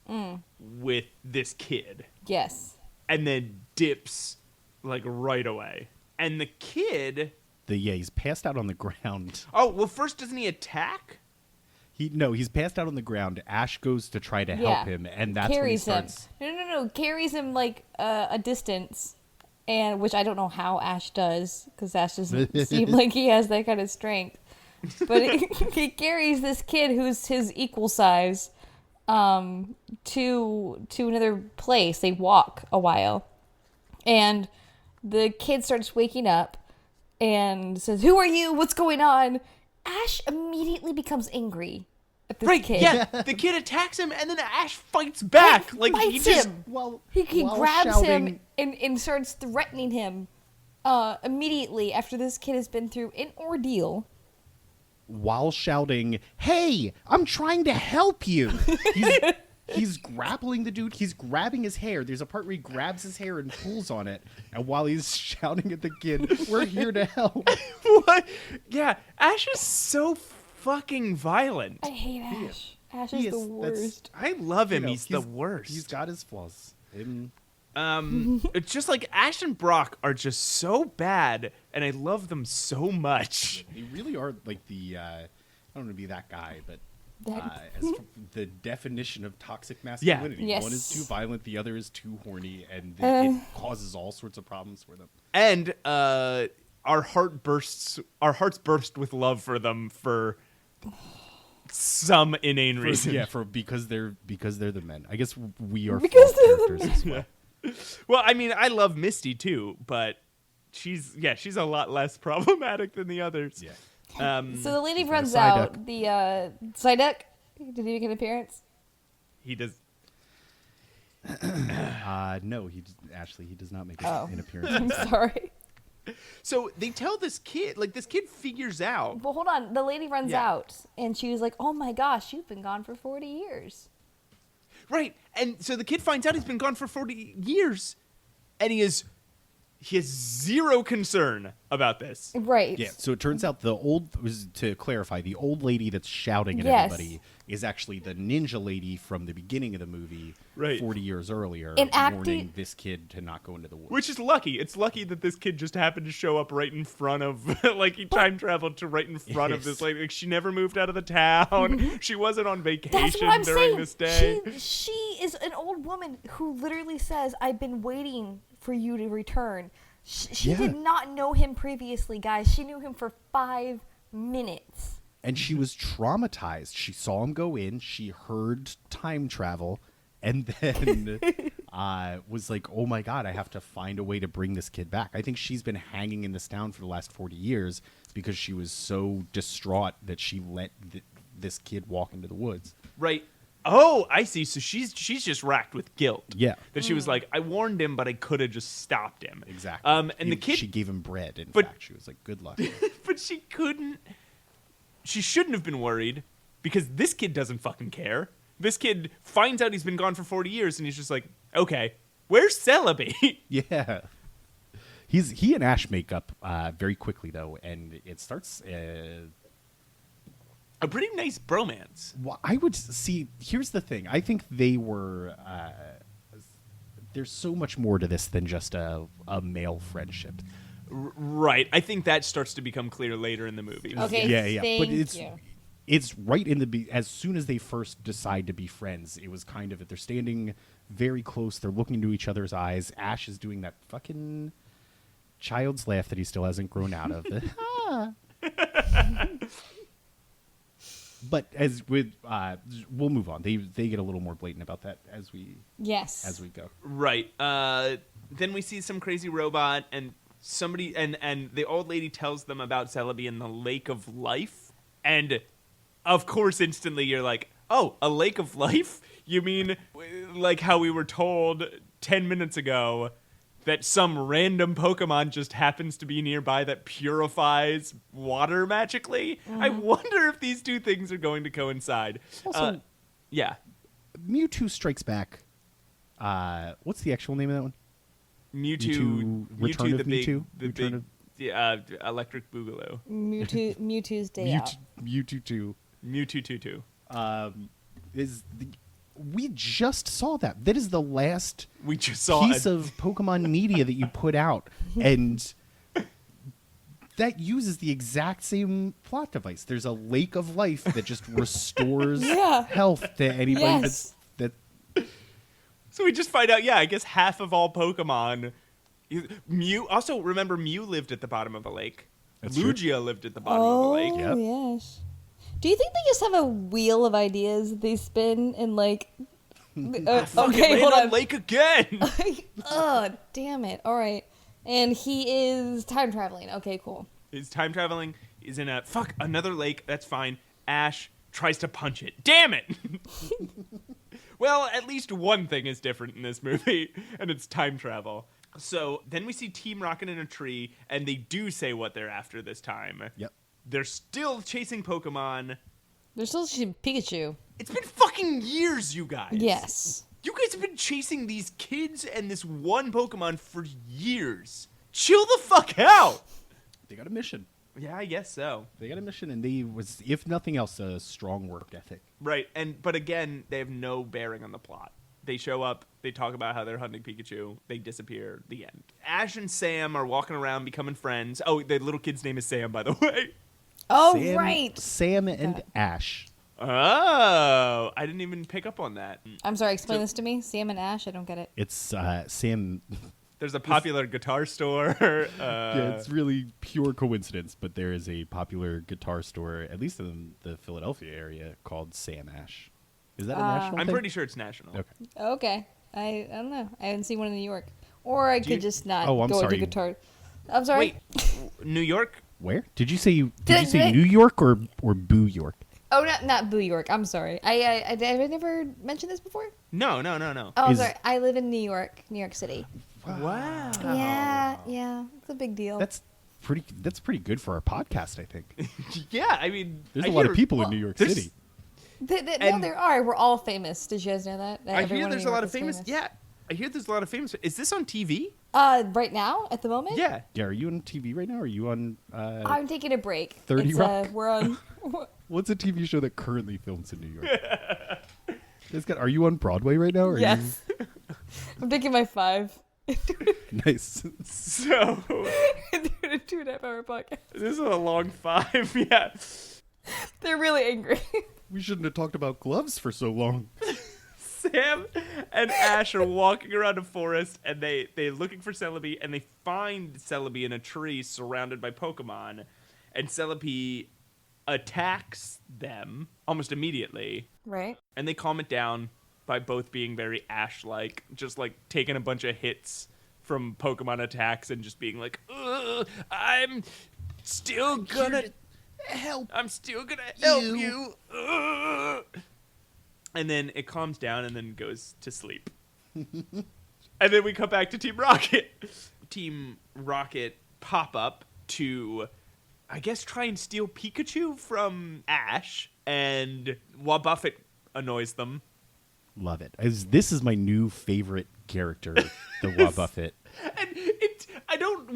with this kid. Yes. And then dips like right away. And the kid... He's passed out on the ground. Oh, well, first doesn't he attack? He's passed out on the ground. Ash goes to try to help him, and that's carries when he starts. him. No. Carries him like a distance, and which I don't know how Ash does, because Ash doesn't seem like he has that kind of strength. But he carries this kid who's his equal size to another place. They walk a while, and the kid starts waking up and says, "Who are you? What's going on?" Ash immediately becomes angry. at this kid. Yeah, the kid attacks him, and then Ash fights back. He just him. Well, He while grabs shouting, him and starts threatening him immediately after this kid has been through an ordeal. while shouting, "Hey, I'm trying to help you." He's grappling the dude. He's grabbing his hair. There's a part where he grabs his hair and pulls on it. And while he's shouting at the kid, "We're here to help." What? Yeah, Ash is so fucking violent. I hate Ash. Ash He is the is- worst. I love him. You know, He's the worst. He's got his flaws. It's just like Ash and Brock are just so bad, and I love them so much. They really are like the. I don't want to be that guy, but as the definition of toxic masculinity. Yes. One is too violent, the other is too horny, and it causes all sorts of problems for them. And our hearts burst with love for them for some inane reason. Because they're the men. I guess we are Because flawed they're the characters as well. Well, I mean, I love Misty too, but she's a lot less problematic than the others. Yeah. So the lady runs Psyduck. out. The Psyduck, did he make an appearance? He does. No, he does not make Oh. an appearance. I'm sorry. So they tell this kid, this kid figures out. But hold on, the lady runs Yeah. out, and she was like, "Oh my gosh, you've been gone for 40 years." Right. And so the kid finds out he's been gone for 40 years, and he has zero concern about this. Right. Yeah, so it turns out to clarify, the old lady that's shouting at Yes. everybody is actually the ninja lady from the beginning of the movie, Right. 40 years earlier, And warning this kid to not go into the woods. Which is lucky. It's lucky that this kid just happened to show up right in front of, he time traveled to right in front of this lady. Like, she never moved out of the town. She wasn't on vacation That's what I'm during saying. this day. She is an old woman who literally says, "I've been waiting for you to return." She Yeah. did not know him previously, guys. She knew him for 5 minutes. And she was traumatized. She saw him go in, she heard time travel, and then was like, "Oh my God, I have to find a way to bring this kid back." I think she's been hanging in this town for the last 40 years because she was so distraught that she let this kid walk into the woods. Right. Oh, I see. So she's just racked with guilt. Yeah. That she was like, I warned him, but I could have just stopped him. Exactly. And the kid, she gave him bread, in But- fact. She was like, "Good luck." but she couldn't. She shouldn't have been worried because this kid doesn't fucking care. This kid finds out he's been gone for 40 years, and he's just like, okay, where's Celebi? Yeah. He and Ash make up very quickly, though, and it starts... A pretty nice bromance. Well, I would see. Here's the thing. I think they were. There's so much more to this than just a male friendship. Right. I think that starts to become clear later in the movie. Okay, Yeah. But thank you. it's right in the as soon as they first decide to be friends. It was kind of they're standing very close. They're looking into each other's eyes. Ash is doing that fucking child's laugh that he still hasn't grown out of. But as with, we'll move on. They get a little more blatant about that as we go. Right. Then we see some crazy robot and somebody and the old lady tells them about Celebi and the Lake of Life. And of course, instantly you're like, oh, a Lake of Life? You mean like how we were told 10 minutes ago that some random Pokemon just happens to be nearby that purifies water magically? I wonder if these two things are going to coincide. Also, Yeah. Mewtwo Strikes Back. What's the actual name of that one? Mewtwo, Return of the big, Mewtwo? the Return big, Electric Boogaloo. Mewtwo's Day Out. Mewtwo 2. Mewtwo 2. We just saw that. That is the last We just saw piece of Pokemon media that you put out, and that uses the exact same plot device. There's a Lake of Life that just restores Yeah. health to anybody Yes. that. So we just find out, yeah, I guess half of all Pokemon. Mew. Also, remember, Mew lived at the bottom of a lake. That's true. Lugia lived at the bottom of a lake. Yep. Yes. Do you think they just have a wheel of ideas that they spin and like? Okay, hold on. Lake again. Oh, damn it! All right, and he is time traveling. Okay, cool. He's time traveling. He's in another lake. That's fine. Ash tries to punch it. Damn it! Well, at least one thing is different in this movie, and it's time travel. So then we see Team Rocket in a tree, and they do say what they're after this time. Yep. They're still chasing Pokemon. They're still chasing Pikachu. It's been fucking years, you guys. Yes. You guys have been chasing these kids and this one Pokemon for years. Chill the fuck out. They got a mission. Yeah, I guess so. They got a mission, and they was, if nothing else, a strong work ethic. Right, but again, they have no bearing on the plot. They show up, they talk about how they're hunting Pikachu, they disappear, the end. Ash and Sam are walking around becoming friends. Oh, the little kid's name is Sam, by the way. Oh, Sam, right. Sam and Ash. Oh, I didn't even pick up on that. I'm sorry, explain this to me. Sam and Ash, I don't get it. It's Sam. There's a popular guitar store. Yeah, it's really pure coincidence, but there is a popular guitar store, at least in the Philadelphia area, called Sam Ash. Is that a national I'm thing? pretty sure it's national. Okay. Okay. I don't know. I haven't seen one in New York. Or I could just not Oh, I'm go sorry. into guitar. I'm sorry. Wait, New York? Where? Did you say Did I- New York or Boo York? Oh, not Boo York. I'm sorry. I never mentioned this before? No. Oh, I'm Is- sorry. I live in New York City. Wow. Yeah. It's a big deal. That's pretty good for our podcast, I think. Yeah, I mean... There's a a lot of people in New York there's- City. No, and- there are. We're all famous. Did you guys know that? I hear Everyone in there's New a lot York of is famous... Yeah, I hear there's a lot of famous... Is this on TV? Right now, at the moment? Yeah. Yeah, are you on TV right now? Or are you on... I'm taking a break. 30 It's, Rock? We're on... What's a TV show that currently films in New York? Are you on Broadway right now? Or Yes. I'm taking my 5. Nice. So... Doing a 2.5-hour podcast. This is a long 5, yeah. They're really angry. We shouldn't have talked about gloves for so long. Sam and Ash are walking around a forest, and they're looking for Celebi, and they find Celebi in a tree surrounded by Pokemon, and Celebi attacks them almost immediately, Right? and they calm it down by both being very Ash-like, just like taking a bunch of hits from Pokemon attacks and just being like, "Ugh, I'm still gonna help. I'm still gonna help you." Ugh." And then it calms down and then goes to sleep. And then we come back to Team Rocket. Team Rocket pop up to, I guess, try and steal Pikachu from Ash. And Wabuffet annoys them. Love it. This is my new favorite character, the Wabuffet. And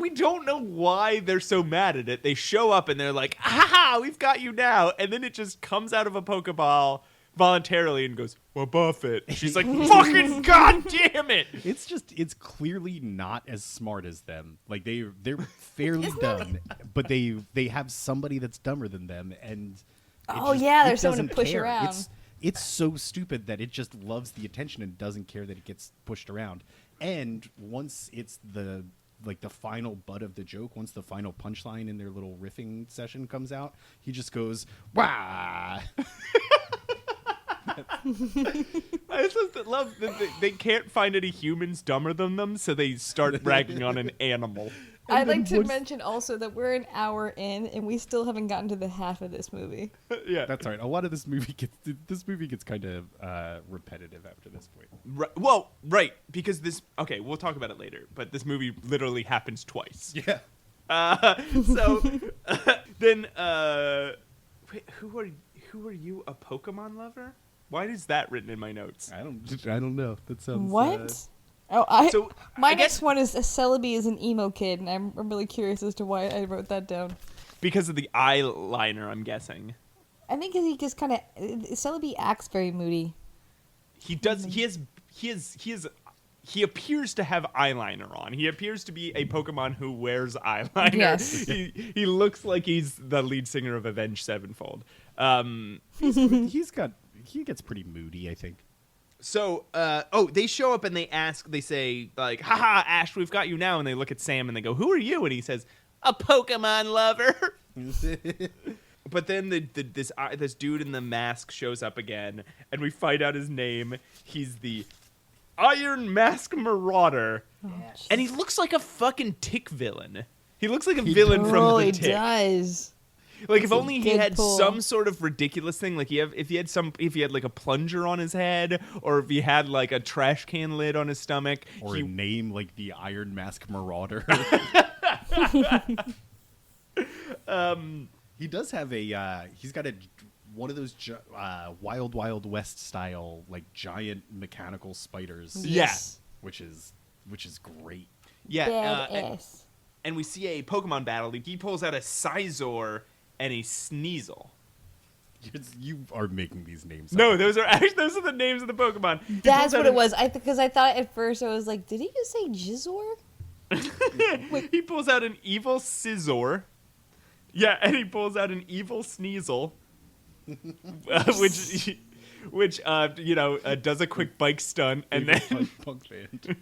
we don't know why they're so mad at it. They show up and they're like, "Ha, we've got you now." And then it just comes out of a Pokeball voluntarily and goes, "Wabuffet." She's like, "Fucking goddamn it!" It's clearly not as smart as them. Like they're fairly dumb, but they have somebody that's dumber than them, and there's someone doesn't to push care. around. It's so stupid that it just loves the attention and doesn't care that it gets pushed around. And once it's the final butt of the joke, once the final punchline in their little riffing session comes out, he just goes, "Wah!" I just love that they can't find any humans dumber than them, so they start ragging on an animal. I'd like to mention also that we're an hour in and we still haven't gotten to the half of this movie. Yeah, That's all right. A lot of this movie gets kind of repetitive after this point. Right, because this. Okay, we'll talk about it later. But this movie literally happens twice. Yeah. So then, wait, who are you? A Pokemon lover? Why is that written in my notes? I don't know. That sounds What? So, my I next guess- one is a Celebi is an emo kid, and I'm really curious as to why I wrote that down. Because of the eyeliner, I'm guessing. I think he just kind of Celebi acts very moody. He does. He appears to have eyeliner on. He appears to be a Pokemon who wears eyeliner. Yes. He looks like he's the lead singer of Avenged Sevenfold. he gets pretty moody, I think. So, they show up and they say, like, "Haha, Ash, we've got you now." And they look at Sam and they go, "Who are you?" And he says, "A Pokemon lover." But then this dude in the mask shows up again, and we find out his name. He's the Iron Mask Marauder. And he looks like a fucking Tick villain. He looks like a villain from the He Tick. does. Like if only he had pull. some sort of ridiculous thing, like if he had like a plunger on his head, or if he had like a trash can lid on his stomach, or a name like the Iron Mask Marauder. He does have he's got one of those Wild Wild West style like giant mechanical spiders. Yes. which is great. Yeah, Badass. and we see a Pokemon battle. He pulls out a Scizor and a Sneasel. You are making these names up. No, those are the names of the Pokemon. That's what it was. Because I thought at first I was like, did he just say Jizzor? He pulls out an evil Scizor. Yeah, and he pulls out an evil Sneasel, which does a quick bike stunt, and then Punk band.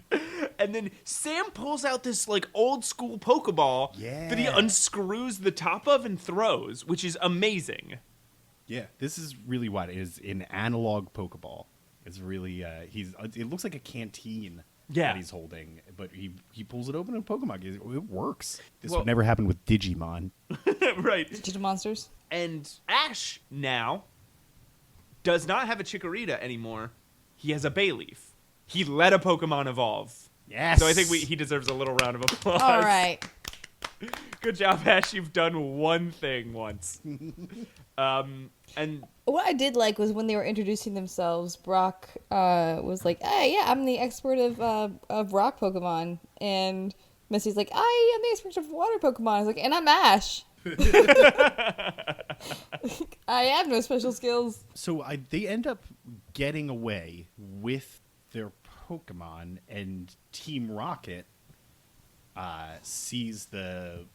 and then Sam pulls out this like old school Pokeball that he unscrews the top of and throws, which is amazing. Yeah, this is really what it is an analog Pokeball. It's really it looks like a canteen that he's holding, but he pulls it open in Pokemon. It works. This would never happen with Digimon. Right. Digimonsters. And Ash now does not have a Chikorita anymore. He has a Bayleaf. He let a Pokemon evolve. Yes. So I think he deserves a little round of applause. All right. Good job, Ash. You've done one thing once. And What I did like was when they were introducing themselves, Brock was like, "Hey, yeah, I'm the expert of rock Pokemon," and Missy's like, "I am the expert of water Pokemon." I was like, "And I'm Ash." I have no special skills. So they end up getting away with their Pokemon, and Team Rocket sees the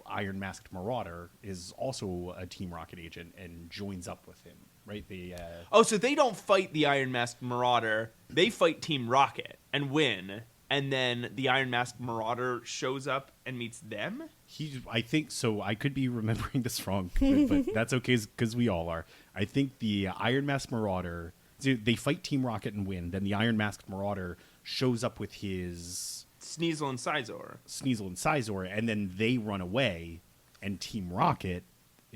Iron Masked Marauder is also a Team Rocket agent and joins up with him, right? so they don't fight the Iron Masked Marauder. They fight Team Rocket and win. And then the Iron Masked Marauder shows up and meets them? I think so. I could be remembering this wrong, but that's okay because we all are. I think the Iron Masked Marauder, they fight Team Rocket and win. Then the Iron Masked Marauder shows up with his Sneasel and Scizor. And then they run away, and Team Rocket,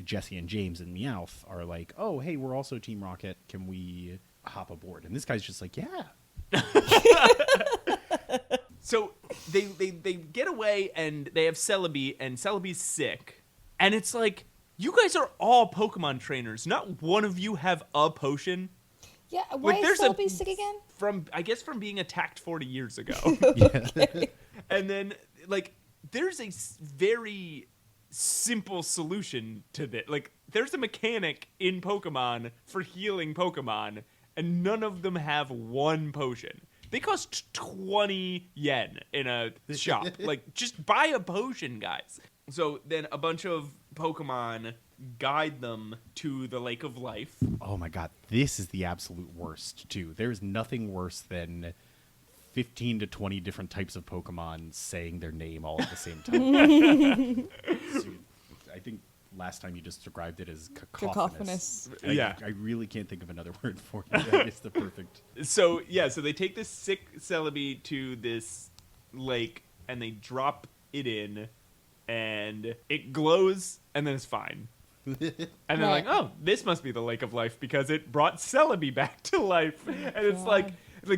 Jesse and James and Meowth are like, "Oh, hey, we're also Team Rocket. Can we hop aboard?" And this guy's just like, "Yeah." So they get away, and they have Celebi, and Celebi's sick. And it's like, you guys are all Pokemon trainers. Not one of you have a potion. Yeah, why is Celebi sick again? From being attacked 40 years ago. Okay. And then, like, there's a very simple solution to this. Like, there's a mechanic in Pokemon for healing Pokemon, and none of them have one potion. They cost 20 yen in a shop. Like, just buy a potion, guys. So then a bunch of Pokemon guide them to the Lake of Life. Oh my god, this is the absolute worst, too. There's nothing worse than 15 to 20 different types of Pokemon saying their name all at the same time. So, I think last time you just described it as cacophonous. Yeah. I really can't think of another word for it. It's the perfect. So they take this sick Celebi to this lake, and they drop it in, and it glows, and then it's fine. And they're like, "Oh, this must be the Lake of Life because it brought Celebi back to life." And it's like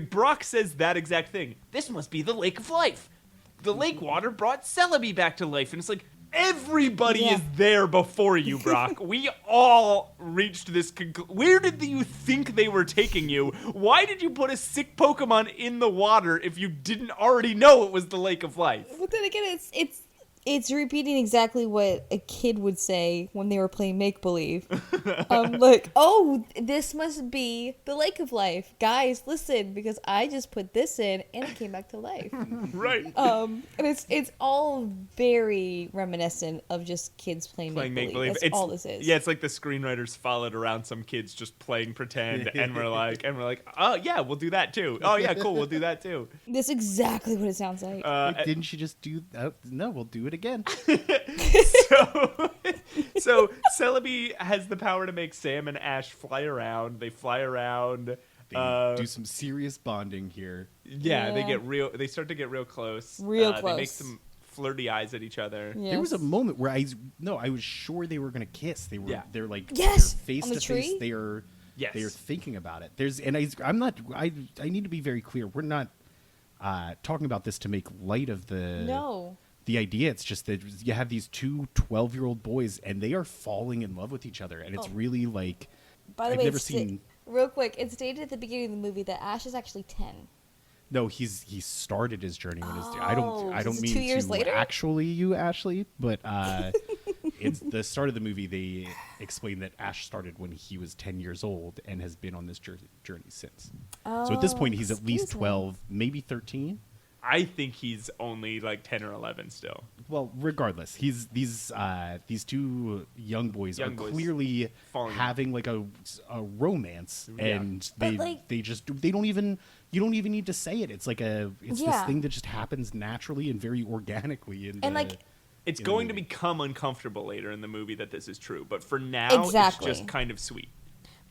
Brock says that exact thing. This must be the Lake of Life. The lake water brought Celebi back to life. And it's like, everybody is there before you, Brock. We all reached this Where did you think they were taking you? Why did you put a sick Pokemon in the water if you didn't already know it was the Lake of Life? But then again, it's repeating exactly what a kid would say when they were playing make-believe. Like, "Oh, this must be the Lake of Life. Guys, listen, because I just put this in and it came back to life." Right. And it's all very reminiscent of just kids playing make-believe. That's all this is. Yeah, it's like the screenwriters followed around some kids just playing pretend, and we're like, "Oh yeah, we'll do that too. Oh yeah, cool, we'll do that too." That's exactly what it sounds like. Didn't you just do that? No, we'll do it again. So Celebi has the power to make Sam and Ash fly around. They fly around. They do some serious bonding here. Yeah, they start to get real close. Real close. They make some flirty eyes at each other. Yes. There was a moment where I was sure they were gonna kiss. They're like Yes! they're face On the to face. tree? They are Yes. thinking about it. I need to be very clear. We're not talking about this to make light of the idea. It's just that you have these two 12-year-old boys and they are falling in love with each other, and it's really like By the I've way, never seen. real quick, it's stated at the beginning of the movie that Ash is actually 10. No, he started his journey when his. So I don't is it mean 2 years to later? actually you, Ashley, but it's the start of the movie. They explain that Ash started when he was 10 years old and has been on this journey since. So at this point, he's at least 12, maybe 13. I think he's only like 10 or 11 still. Well, regardless, these two young boys are clearly having like a romance, and they don't even need to say it. It's like this thing that just happens naturally and very organically. It's going to become uncomfortable later in the movie that this is true, but for now, it's just kind of sweet.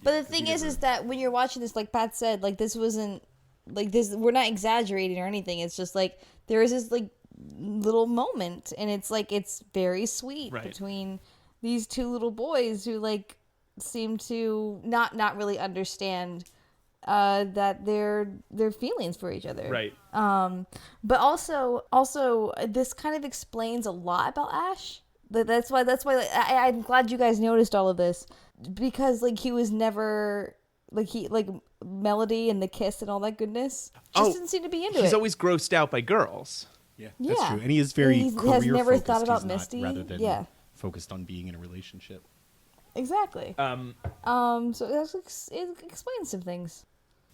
But the thing is that when you're watching this, like Pat said, like this wasn't like this. We're not exaggerating or anything. It's just like there is this like little moment, and it's like it's very sweet between these two little boys who like seem to not really understand that their feelings for each other. Right. But also this kind of explains a lot about Ash. That's why like, I'm glad you guys noticed all of this, because like he was never like Melody and the kiss and all that goodness just didn't seem to be into it. He's always grossed out by girls. Yeah, that's true. And he is very he has never career-focused. thought about He's not, Misty. rather than Yeah. focused on being in a relationship. Exactly. So it explains some things.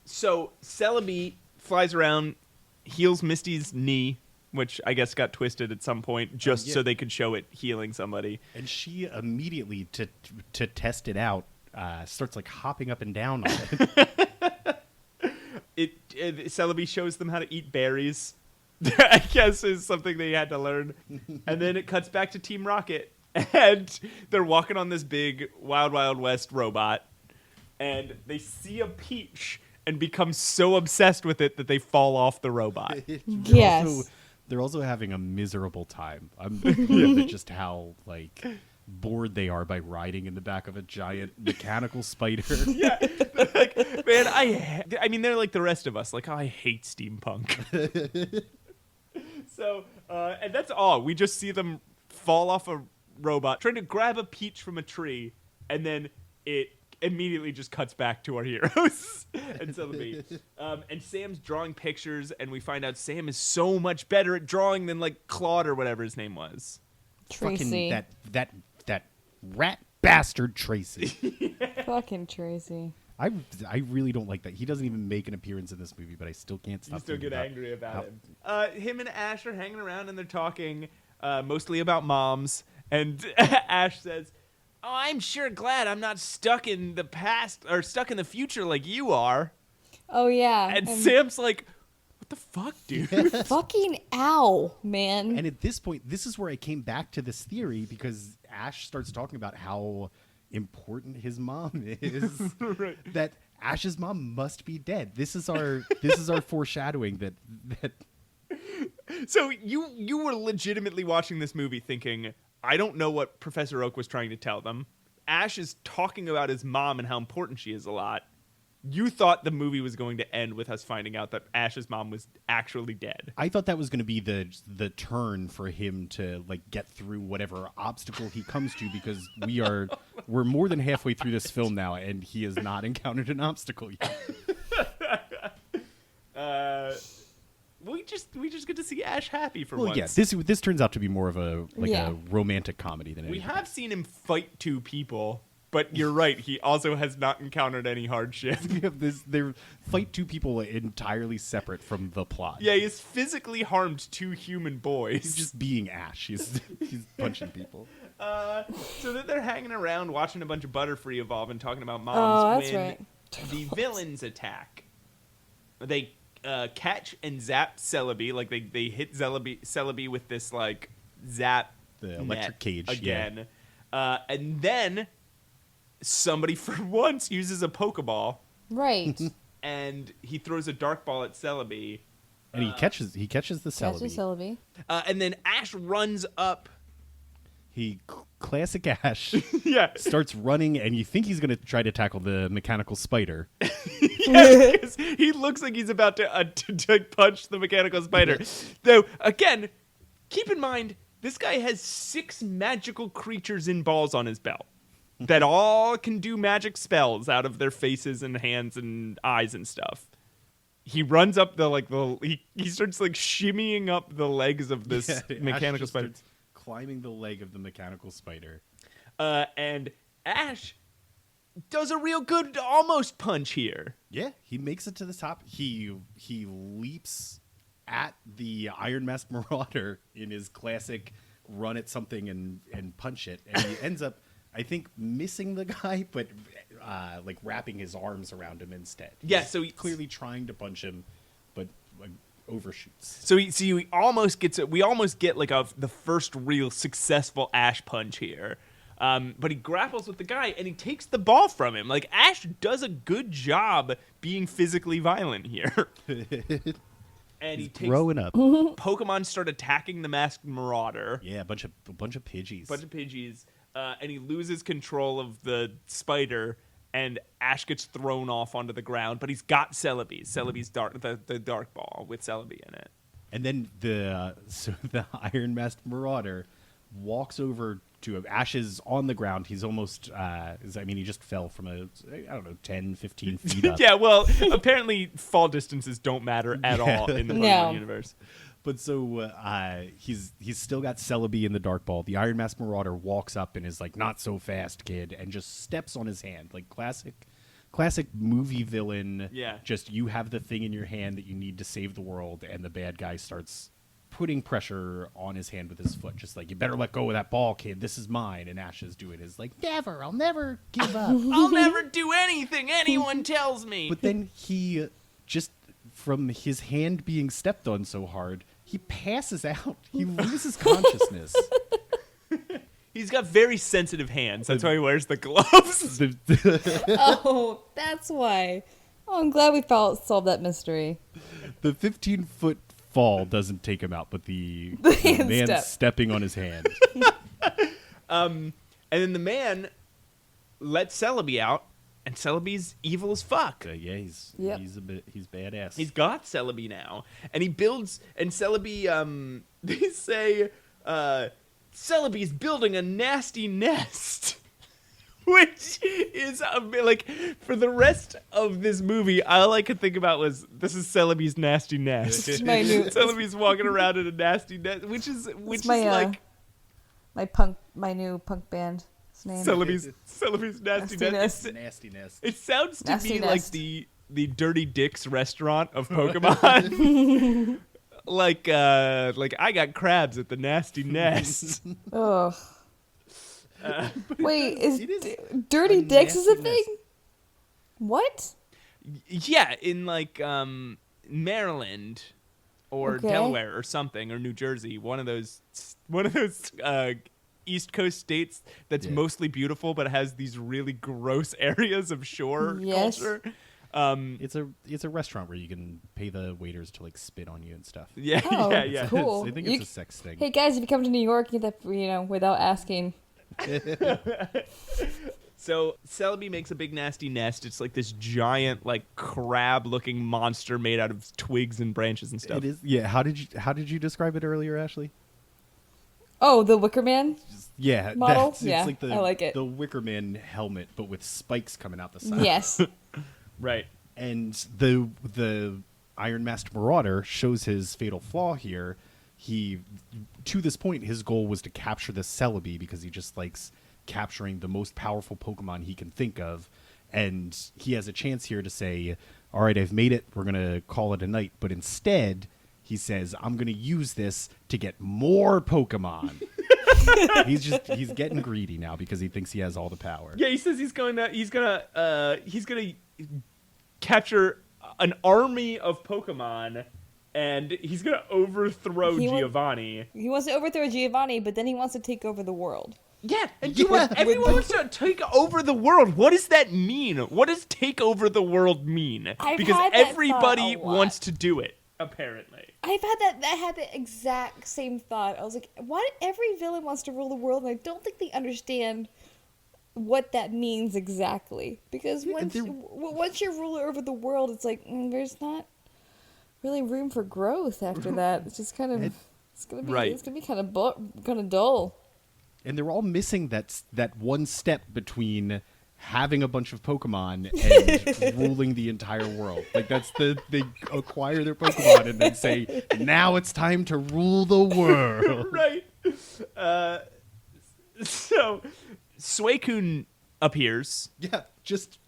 So Celebi flies around, heals Misty's knee, which I guess got twisted at some point, just so they could show it healing somebody. And she immediately, to test it out, starts like hopping up and down on it. Celebi shows them how to eat berries. I guess is something they had to learn. And then it cuts back to Team Rocket, and they're walking on this big Wild Wild West robot, and they see a peach and become so obsessed with it that they fall off the robot. They're also having a miserable time. I'm thinking of just how like bored they are by riding in the back of a giant mechanical spider. Yeah, like, man, I mean, they're like the rest of us. Like, I hate steampunk. So, and that's all. We just see them fall off a robot, trying to grab a peach from a tree, and then it immediately just cuts back to our heroes and Celebi. And Sam's drawing pictures, and we find out Sam is so much better at drawing than like Claude or whatever his name was. Tracy. Fucking that rat bastard Tracy. Yeah. Fucking Tracy. I really don't like that. He doesn't even make an appearance in this movie, but I still can't stop. You still get angry about how... him. Him and Ash are hanging around and they're talking mostly about moms. And Ash says, "Oh, I'm sure glad I'm not stuck in the past or stuck in the future like you are." Oh yeah. And Sam's like, "What the fuck, dude?" Fucking ow, man. And at this point, this is where I came back to this theory, because Ash starts talking about how important his mom is. Right. That Ash's mom must be dead. This is our foreshadowing that So you were legitimately watching this movie thinking, I don't know what Professor Oak was trying to tell them. Ash is talking about his mom and how important she is a lot. You thought the movie was going to end with us finding out that Ash's mom was actually dead. I thought that was going to be the turn for him to like get through whatever obstacle he comes to, because we're more than halfway through this film now and he has not encountered an obstacle yet. We just get to see Ash happy for Well, once. yeah, this turns out to be more of a romantic comedy than anything. We have seen him fight two people, but you're right. He also has not encountered any hardship. We have they fight two people entirely separate from the plot. Yeah, he's physically harmed two human boys. He's just being Ash. He's punching people. So that they're hanging around watching a bunch of Butterfree evolve and talking about moms. Oh, that's when right. The villains attack. They catch and zap Celebi. Like they hit Celebi with this like zap The electric cage again. Yeah. And then somebody for once uses a Pokeball. Right. And he throws a dark ball at Celebi, And he catches the Celebi. Catches Celebi. And then Ash runs up. Classic Ash. Yeah. Starts running, and you think he's going to try to tackle the mechanical spider. Yeah, because he looks like he's about to punch the mechanical spider. Though, again, keep in mind, this guy has 6 magical creatures in balls on his belt that all can do magic spells out of their faces and hands and eyes and stuff. He runs up he starts shimmying up the legs of this mechanical spider. Starts climbing the leg of the mechanical spider. And Ash does a real good almost punch here. Yeah, he makes it to the top. He leaps at the Iron Mask Marauder in his classic run at something and punch it, and he ends up, I think, missing the guy, but wrapping his arms around him instead. Yeah, so he's clearly trying to punch him, but overshoots. So we almost get the first real successful Ash punch here. But he grapples with the guy and he takes the ball from him. Like, Ash does a good job being physically violent here. And he takes growing up. Pokemon start attacking the Masked Marauder. Yeah, a bunch of Pidgeys. And he loses control of the spider, and Ash gets thrown off onto the ground. But he's got Celebi. Celebi's the dark ball with Celebi in it. And then the Iron Masked Marauder walks over to Ash is on the ground. He's almost, he just fell from 10, 15 feet up. Yeah, well, apparently fall distances don't matter at all in the Pokemon universe. But so he's still got Celebi in the Dark Ball. The Iron Mask Marauder walks up and is like, "Not so fast, kid," and just steps on his hand. Like classic movie villain. Yeah. Just, you have the thing in your hand that you need to save the world, and the bad guy starts putting pressure on his hand with his foot. Just like, "You better let go of that ball, kid. This is mine." And Ash is doing his like, "Never. I'll never give up. I'll never do anything anyone tells me." But then he just, from his hand being stepped on so hard, he passes out. He loses consciousness. He's got very sensitive hands. That's why he wears the gloves. Oh, that's why. Oh, I'm glad we solved that mystery. The 15-foot fall doesn't take him out, but the man stepping on his hand. And then the man lets Celebi out, and Celebi's evil as fuck. He's badass. He's got Celebi now, and he builds. And Celebi, they say, Celebi's building a nasty nest, which is for the rest of this movie, all I could think about was, this is Celebi's nasty nest. Celebi's walking around in a nasty nest, which is my new punk band. Name. Celebi's nasty nest. Nasty nest. It sounds to Nasty me nest. like the Dirty Dick's restaurant of Pokemon. like I got crabs at the nasty nest. Ugh. Wait, is Dirty Dick's is a thing? Nest. What? Yeah, in Maryland or Delaware or something, or New Jersey, one of those East Coast states that's mostly beautiful but has these really gross areas of shore culture. It's a restaurant where you can pay the waiters to spit on you and stuff. Yeah, Oh, yeah. cool. I think it's a sex thing. Hey guys, if you come to New York, you get that without asking. So Celebi makes a big nasty nest. It's like this giant, crab-looking monster made out of twigs and branches and stuff. It is. Yeah. How did you describe it earlier, Ashley? Oh, the Wicker Man? Yeah. Model? It's Yeah, like I like it. the Wicker Man helmet, but with spikes coming out the side. Yes. Right. And the Iron Masked Marauder shows his fatal flaw here. To this point, his goal was to capture the Celebi because he just likes capturing the most powerful Pokemon he can think of. And he has a chance here to say, "All right, I've made it. We're going to call it a night." But instead, he says, "I'm going to use this to get more Pokemon." He's getting greedy now because he thinks he has all the power. Yeah, he says he's gonna capture an army of Pokemon, and he's gonna overthrow Giovanni. He wants to overthrow Giovanni, but then he wants to take over the world. Yeah, and everyone wants to take over the world. What does that mean? What does take over the world mean? I've Because had that everybody thought a lot. wants to do it. Apparently. I had the exact same thought. I was like, why every villain wants to rule the world, and I don't think they understand what that means exactly. Because once you're ruler over the world, it's like there's not really room for growth after that. It's just kind of it's gonna be kind of dull. And they're all missing that one step between having a bunch of Pokemon and ruling the entire world. Like they acquire their Pokemon and then say, now it's time to rule the world. Right. So Suicune appears. Yeah, just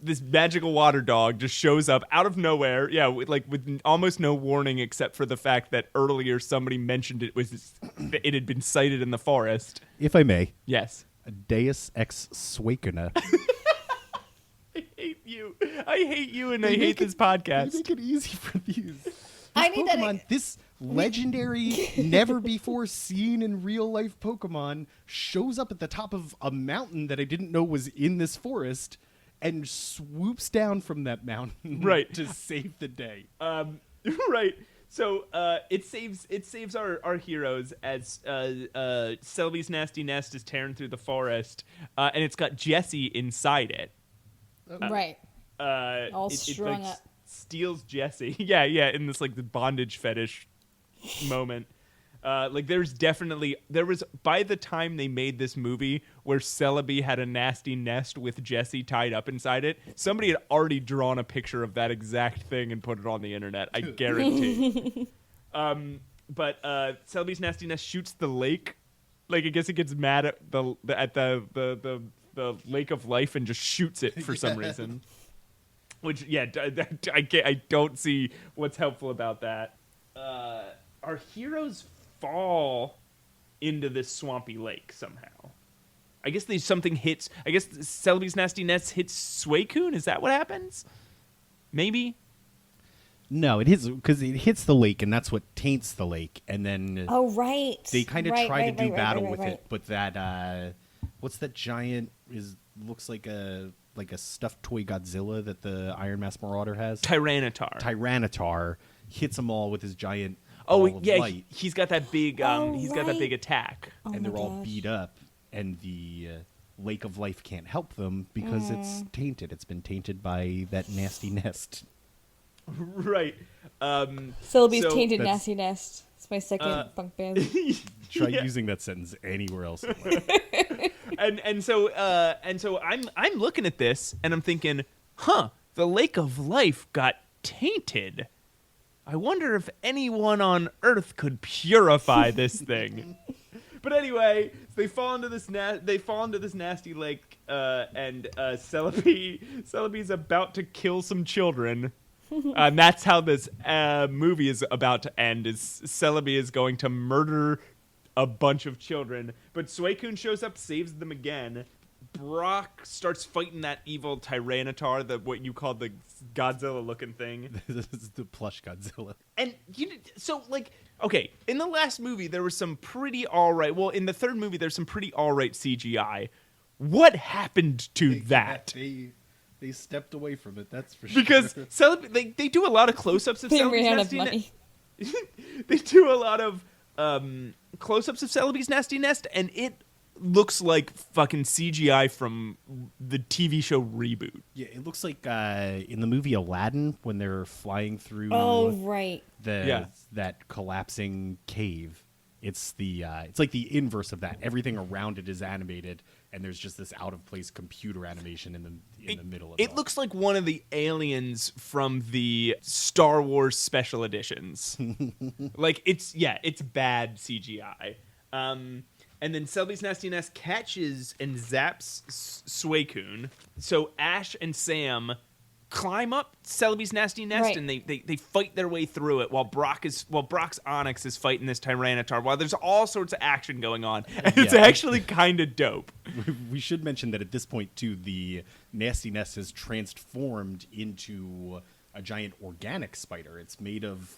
this magical water dog just shows up out of nowhere. Yeah, with almost no warning except for the fact that earlier somebody mentioned it had been sighted in the forest. If I may. Yes. Deus Ex Machina. I hate you and I hate this podcast. You make it easy for these. I need Pokemon, this legendary, never before seen in real life Pokemon shows up at the top of a mountain that I didn't know was in this forest and swoops down from that mountain to save the day. Right. So it saves our heroes as Celebi's nasty nest is tearing through the forest, and it's got Jessie inside it. Right. All strung up. Steals Jessie. yeah, in this the bondage fetish moment. There was by the time they made this movie where Celebi had a nasty nest with Jessie tied up inside it, somebody had already drawn a picture of that exact thing and put it on the internet. I guarantee. But Celebi's nasty nest shoots the lake. I guess it gets mad at the lake of life and just shoots it for some reason. Which I don't see what's helpful about that. Our heroes fall into this swampy lake somehow. I guess something hits. I guess Celebi's nasty nest hits Suicune. Is that what happens? Maybe. No, it hits because it hits the lake, and that's what taints the lake. And then they kind of try to do battle with it, but that what's that giant looks like a stuffed toy Godzilla that the Iron Mask Marauder has. Tyranitar hits them all with his giant. He's got that big. Got that big attack, and they're all beat up, and the Lake of Life can't help them because it's tainted. It's been tainted by that nasty nest. Right. Celebi's tainted nasty nest. It's my second punk band. Try using that sentence anywhere else. And so I'm looking at this and I'm thinking, the Lake of Life got tainted. I wonder if anyone on Earth could purify this thing. But anyway, they fall into this nasty lake, and Celebi's about to kill some children. And that's how this movie is about to end. Is Celebi is going to murder a bunch of children, but Suicune shows up, saves them again. Brock starts fighting that evil Tyranitar, what you call the Godzilla-looking thing. This is the plush Godzilla. And okay, in the last movie there was some pretty alright. Well, in the third movie there's some pretty alright CGI. What happened to that? They stepped away from it. That's for sure. Because Celebi, they do a lot of close-ups of Celebi's nasty nest. They do a lot of close-ups of Celebi's nasty nest, and it looks like fucking CGI from the TV show Reboot. Yeah, it looks like in the movie Aladdin when they're flying through that collapsing cave. It's like the inverse of that. Everything around it is animated, and there's just this out of place computer animation in the middle of it. It looks like one of the aliens from the Star Wars special editions. It's bad CGI. And then Celebi's nasty nest catches and zaps Suicune. So Ash and Sam climb up Celebi's nasty nest, and they fight their way through it while Brock's Onyx is fighting this Tyranitar while there's all sorts of action going on. And it's actually kind of dope. We should mention that at this point, too, the nasty nest has transformed into a giant organic spider. It's made of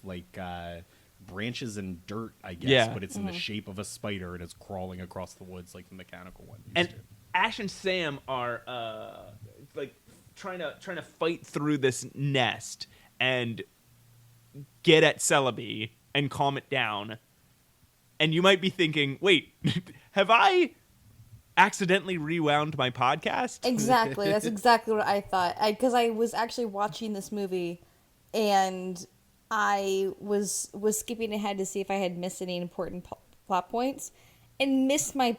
branches and dirt, I guess, but it's in the shape of a spider, and it's crawling across the woods like the mechanical one used to. Ash and Sam are trying to fight through this nest, and get at Celebi and calm it down. And you might be thinking, wait, have I accidentally rewound my podcast? Exactly. That's exactly what I thought. Because I was actually watching this movie, and I was skipping ahead to see if I had missed any important plot points, and missed my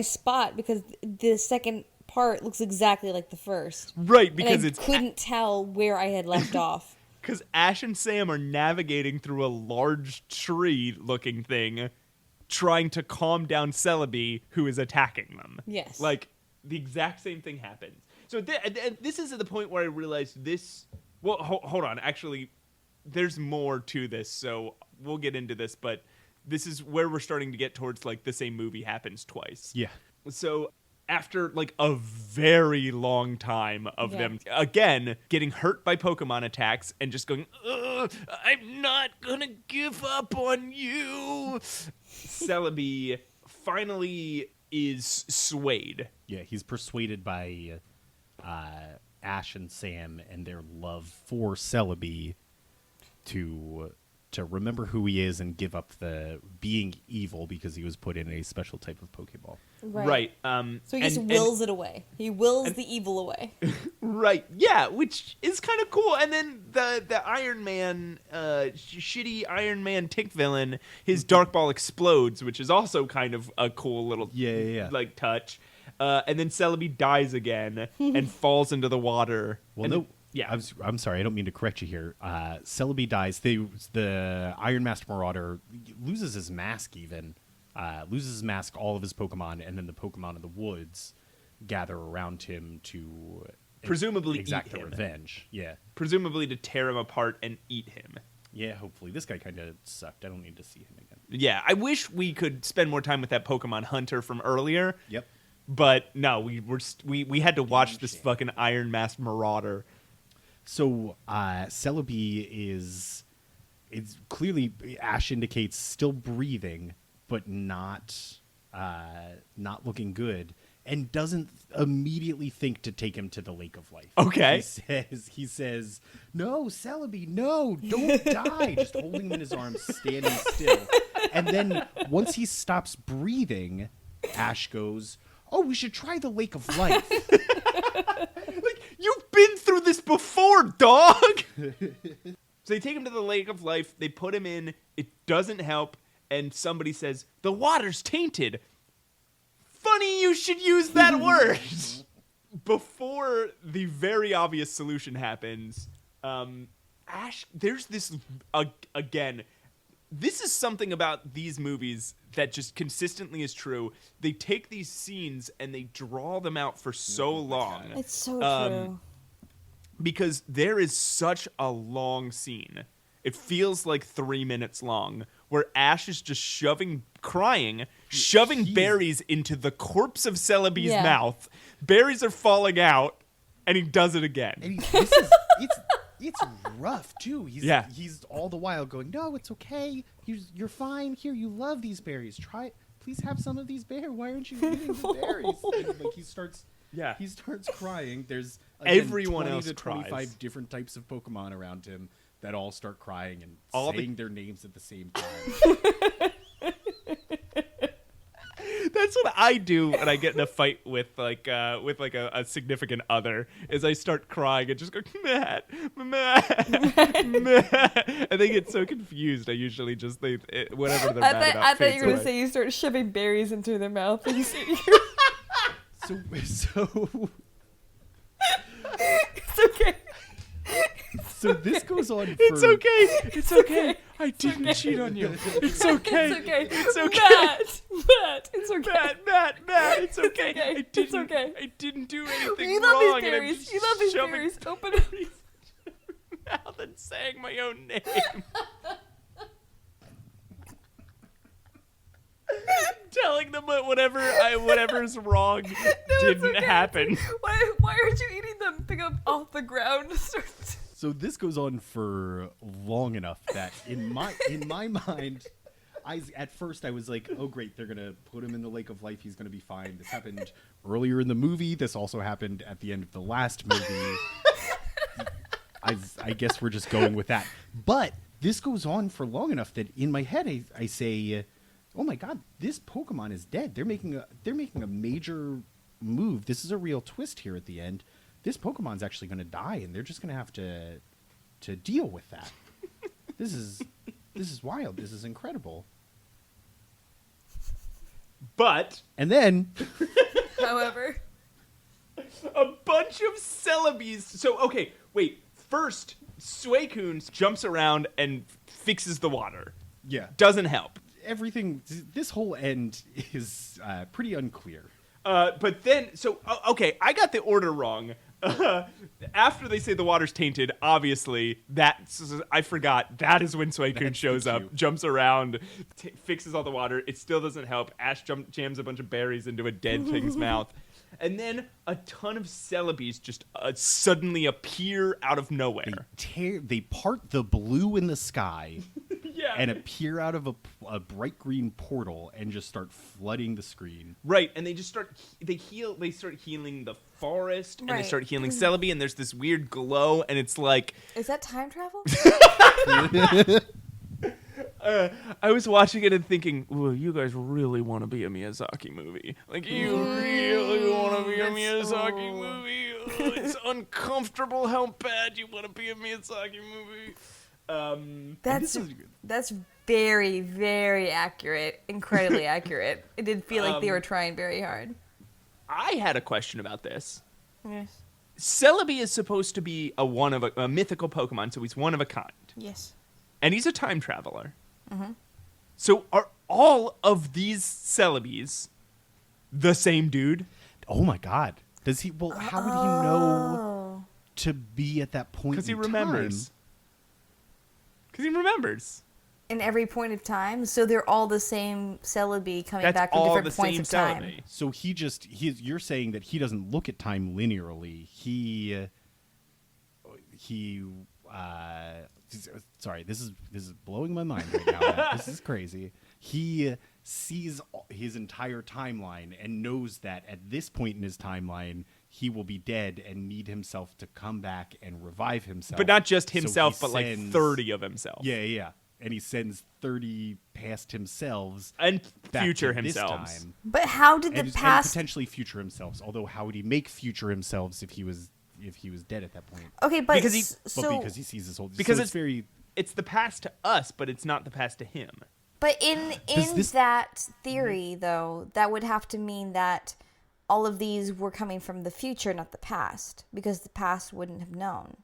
spot because the second part looks exactly like the first. Right, because and I couldn't tell where I had left off. Because Ash and Sam are navigating through a large tree-looking thing, trying to calm down Celebi, who is attacking them. Yes. Like, the exact same thing happens. So this is at the point where I realized this... Well, hold on. Actually, there's more to this, so we'll get into this, but this is where we're starting to get towards, like, the same movie happens twice. Yeah. So after, like, a very long time of them, again, getting hurt by Pokemon attacks and just going, I'm not gonna give up on you, Celebi finally is swayed. Yeah, he's persuaded by Ash and Sam and their love for Celebi to remember who he is and give up the being evil because he was put in a special type of Pokeball. Right. So he just wills it away. He wills the evil away. Right. Yeah, which is kind of cool. And then the Iron Man, shitty Iron Man tick villain, his Dark Ball explodes, which is also kind of a cool little like touch. And then Celebi dies again and falls into the water. Well, yeah, I'm sorry. I don't mean to correct you here. Celebi dies. The Iron Master Marauder loses his mask even. Loses his mask, all of his Pokemon, and then the Pokemon of the woods gather around him to presumably exact eat the him. Revenge. Yeah. Presumably to tear him apart and eat him. Yeah, hopefully. This guy kind of sucked. I don't need to see him again. Yeah, I wish we could spend more time with that Pokemon Hunter from earlier. Yep. But no, we had to watch this fucking Iron Mask Marauder. So Celebi is clearly, Ash indicates, still breathing, but not looking good, and doesn't immediately think to take him to the Lake of Life. Okay. He says, no, Celebi, no, don't die. Just holding him in his arms, standing still. And then once he stops breathing, Ash goes, oh, we should try the Lake of Life. Like, you've been through this before, dog! So they take him to the Lake of Life, they put him in, it doesn't help, and somebody says, the water's tainted. Funny you should use that word! Before the very obvious solution happens, Ash, there's this, again, this is something about these movies that just consistently is true. They take these scenes and they draw them out for so long. It's so true. Because there is such a long scene. It feels like 3 minutes long, where Ash is just shoving berries into the corpse of Celebi's mouth. Berries are falling out, and he does it again. And it's rough too. He's all the while going, no, it's okay. You're fine. Here, you love these berries. Try it. Please have some of these berries. Why aren't you eating the berries? And, like, he starts crying. There's everyone 20 else to 25 cries. Different types of Pokemon around him that all start crying and saying their names at the same time. That's what I do when I get in a fight with a significant other. Is I start crying and just go Matt, and they get so confused. I usually just whatever they're mad about. I thought you were gonna say you start shoving berries into their mouth. And So it's okay. So this goes on for... It's okay. It's okay. I didn't cheat on you. It's okay. It's okay. It's okay. Matt, it's okay. Matt, it's okay. It's okay. I didn't do anything You wrong. love these berries. You love these berries. Open up. Mouth and saying my own name. Telling them whatever's wrong didn't happen. Why aren't you eating them? Pick up off the ground. So this goes on for long enough that in my mind, at first I was like, oh great, they're gonna put him in the Lake of Life. He's gonna be fine. This happened earlier in the movie. This also happened at the end of the last movie. I guess we're just going with that. But this goes on for long enough that in my head I say, oh my God, this Pokemon is dead. They're making a major move. This is a real twist here at the end. This Pokemon's actually going to die, and they're just going to have to deal with that. This is wild. This is incredible. And then, however, a bunch of Celebis. So, okay, wait. First, Suicune jumps around and fixes the water. Yeah. Doesn't help. Everything, this whole end is pretty unclear. But then, okay, I got the order wrong. After they say the water's tainted, obviously, I forgot. That is when Suicune shows up, jumps around, fixes all the water. It still doesn't help. Ash jams a bunch of berries into a dead thing's mouth. And then a ton of Celebis just suddenly appear out of nowhere. They part the blue in the sky yeah. and appear out of a bright green portal and just start flooding the screen. Right, and they just start healing the forest, and they start healing Celebi, and there's this weird glow, and it's like... Is that time travel? I was watching it and thinking, "Well, you guys really want to be a Miyazaki movie. Like, you really want to be a Miyazaki movie. Oh, it's uncomfortable how bad you want to be a Miyazaki movie." That's very, very accurate. Incredibly accurate. It did feel like they were trying very hard. I had a question about this. Yes. Celebi is supposed to be a mythical Pokemon, so he's one of a kind. Yes. And he's a time traveler. Mm-hmm. So are all of these Celebis the same dude? Oh my God! Does he? Well, how would he know to be at that point? Because he remembers. Because he remembers. In every point of time, so they're all the same Celebi coming back from different points of time. Celebi. So you're saying that he doesn't look at time linearly. Sorry, this is blowing my mind right now. This is crazy. He sees his entire timeline and knows that at this point in his timeline, he will be dead and need himself to come back and revive himself. But not just himself, but like 30 of himself. Yeah. And he sends 30 past himself and back future to himself. This time. But how did the and past potentially future himself? Although how would he make future himself if he was dead at that point? Okay, but because he sees his whole because so it's the past to us, but it's not the past to him. But in that theory, though, that would have to mean that all of these were coming from the future, not the past, because the past wouldn't have known.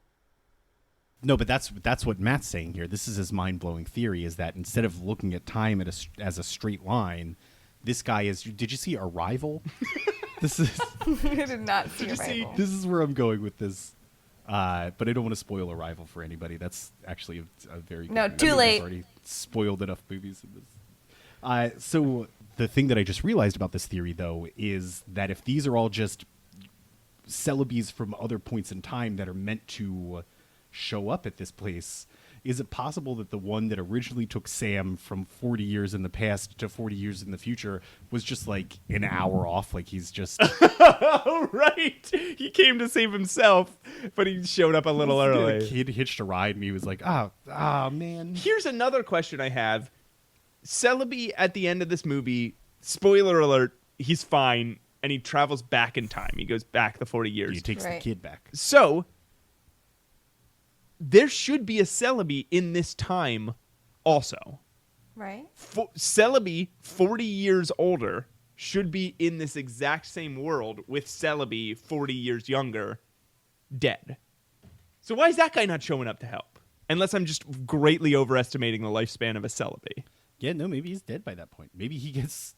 No, but that's what Matt's saying here. This is his mind-blowing theory, is that instead of looking at time as a straight line, this guy is... Did you see Arrival? This is... I did not see Arrival. This is where I'm going with this. But I don't want to spoil Arrival for anybody. That's actually a very good movie. Too late. I've already spoiled enough movies in this. So the thing that I just realized about this theory, though, is that if these are all just Celebis from other points in time that are meant to show up at this place, is it possible that the one that originally took Sam from 40 years in the past to 40 years in the future was just like an hour off? Like he's just... Oh, right. He came to save himself, but he showed up a little early. The kid hitched a ride and he was like, man. Here's another question I have. Celebi at the end of this movie, spoiler alert, he's fine, and he travels back in time. He goes back the 40 years. He takes the kid back. So... there should be a Celebi in this time also. Right. Celebi, 40 years older, should be in this exact same world with Celebi, 40 years younger, dead. So why is that guy not showing up to help? Unless I'm just greatly overestimating the lifespan of a Celebi. Yeah, no, maybe he's dead by that point. Maybe he gets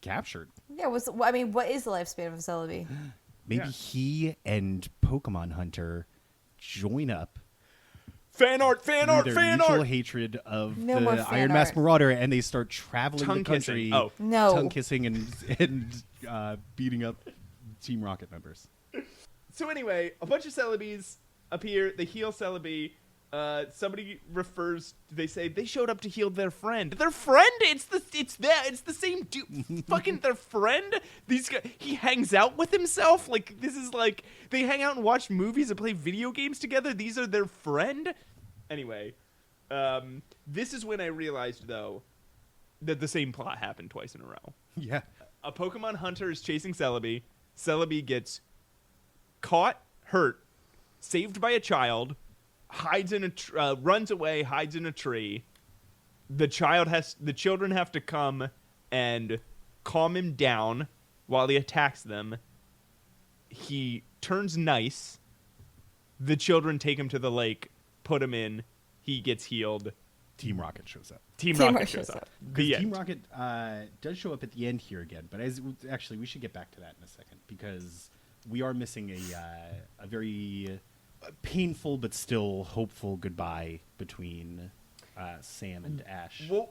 captured. Yeah, what is the lifespan of a Celebi? Maybe he and Pokemon Hunter join up. Fan art! Mutual hatred of the Iron Mask Marauder, and they start traveling the country, tongue kissing and beating up Team Rocket members. So anyway, a bunch of Celebis appear. They heal Celebi. Somebody refers. They say they showed up to heal their friend. Their friend? It's the same dude. Fucking their friend. These guys. He hangs out with himself. Like this is like they hang out and watch movies and play video games together. These are their friend. Anyway, This is when I realized, though, that the same plot happened twice in a row. Yeah. A Pokemon Hunter is chasing Celebi. Celebi gets caught, hurt, saved by a child, runs away, hides in a tree. The children have to come and calm him down while he attacks them. He turns nice. The children take him to the lake, put him in. He gets healed. Team Rocket shows up. Team Rocket shows up. The Team end. Rocket does show up at the end here again, but actually we should get back to that in a second because we are missing a very painful but still hopeful goodbye between Sam and Ash. Well,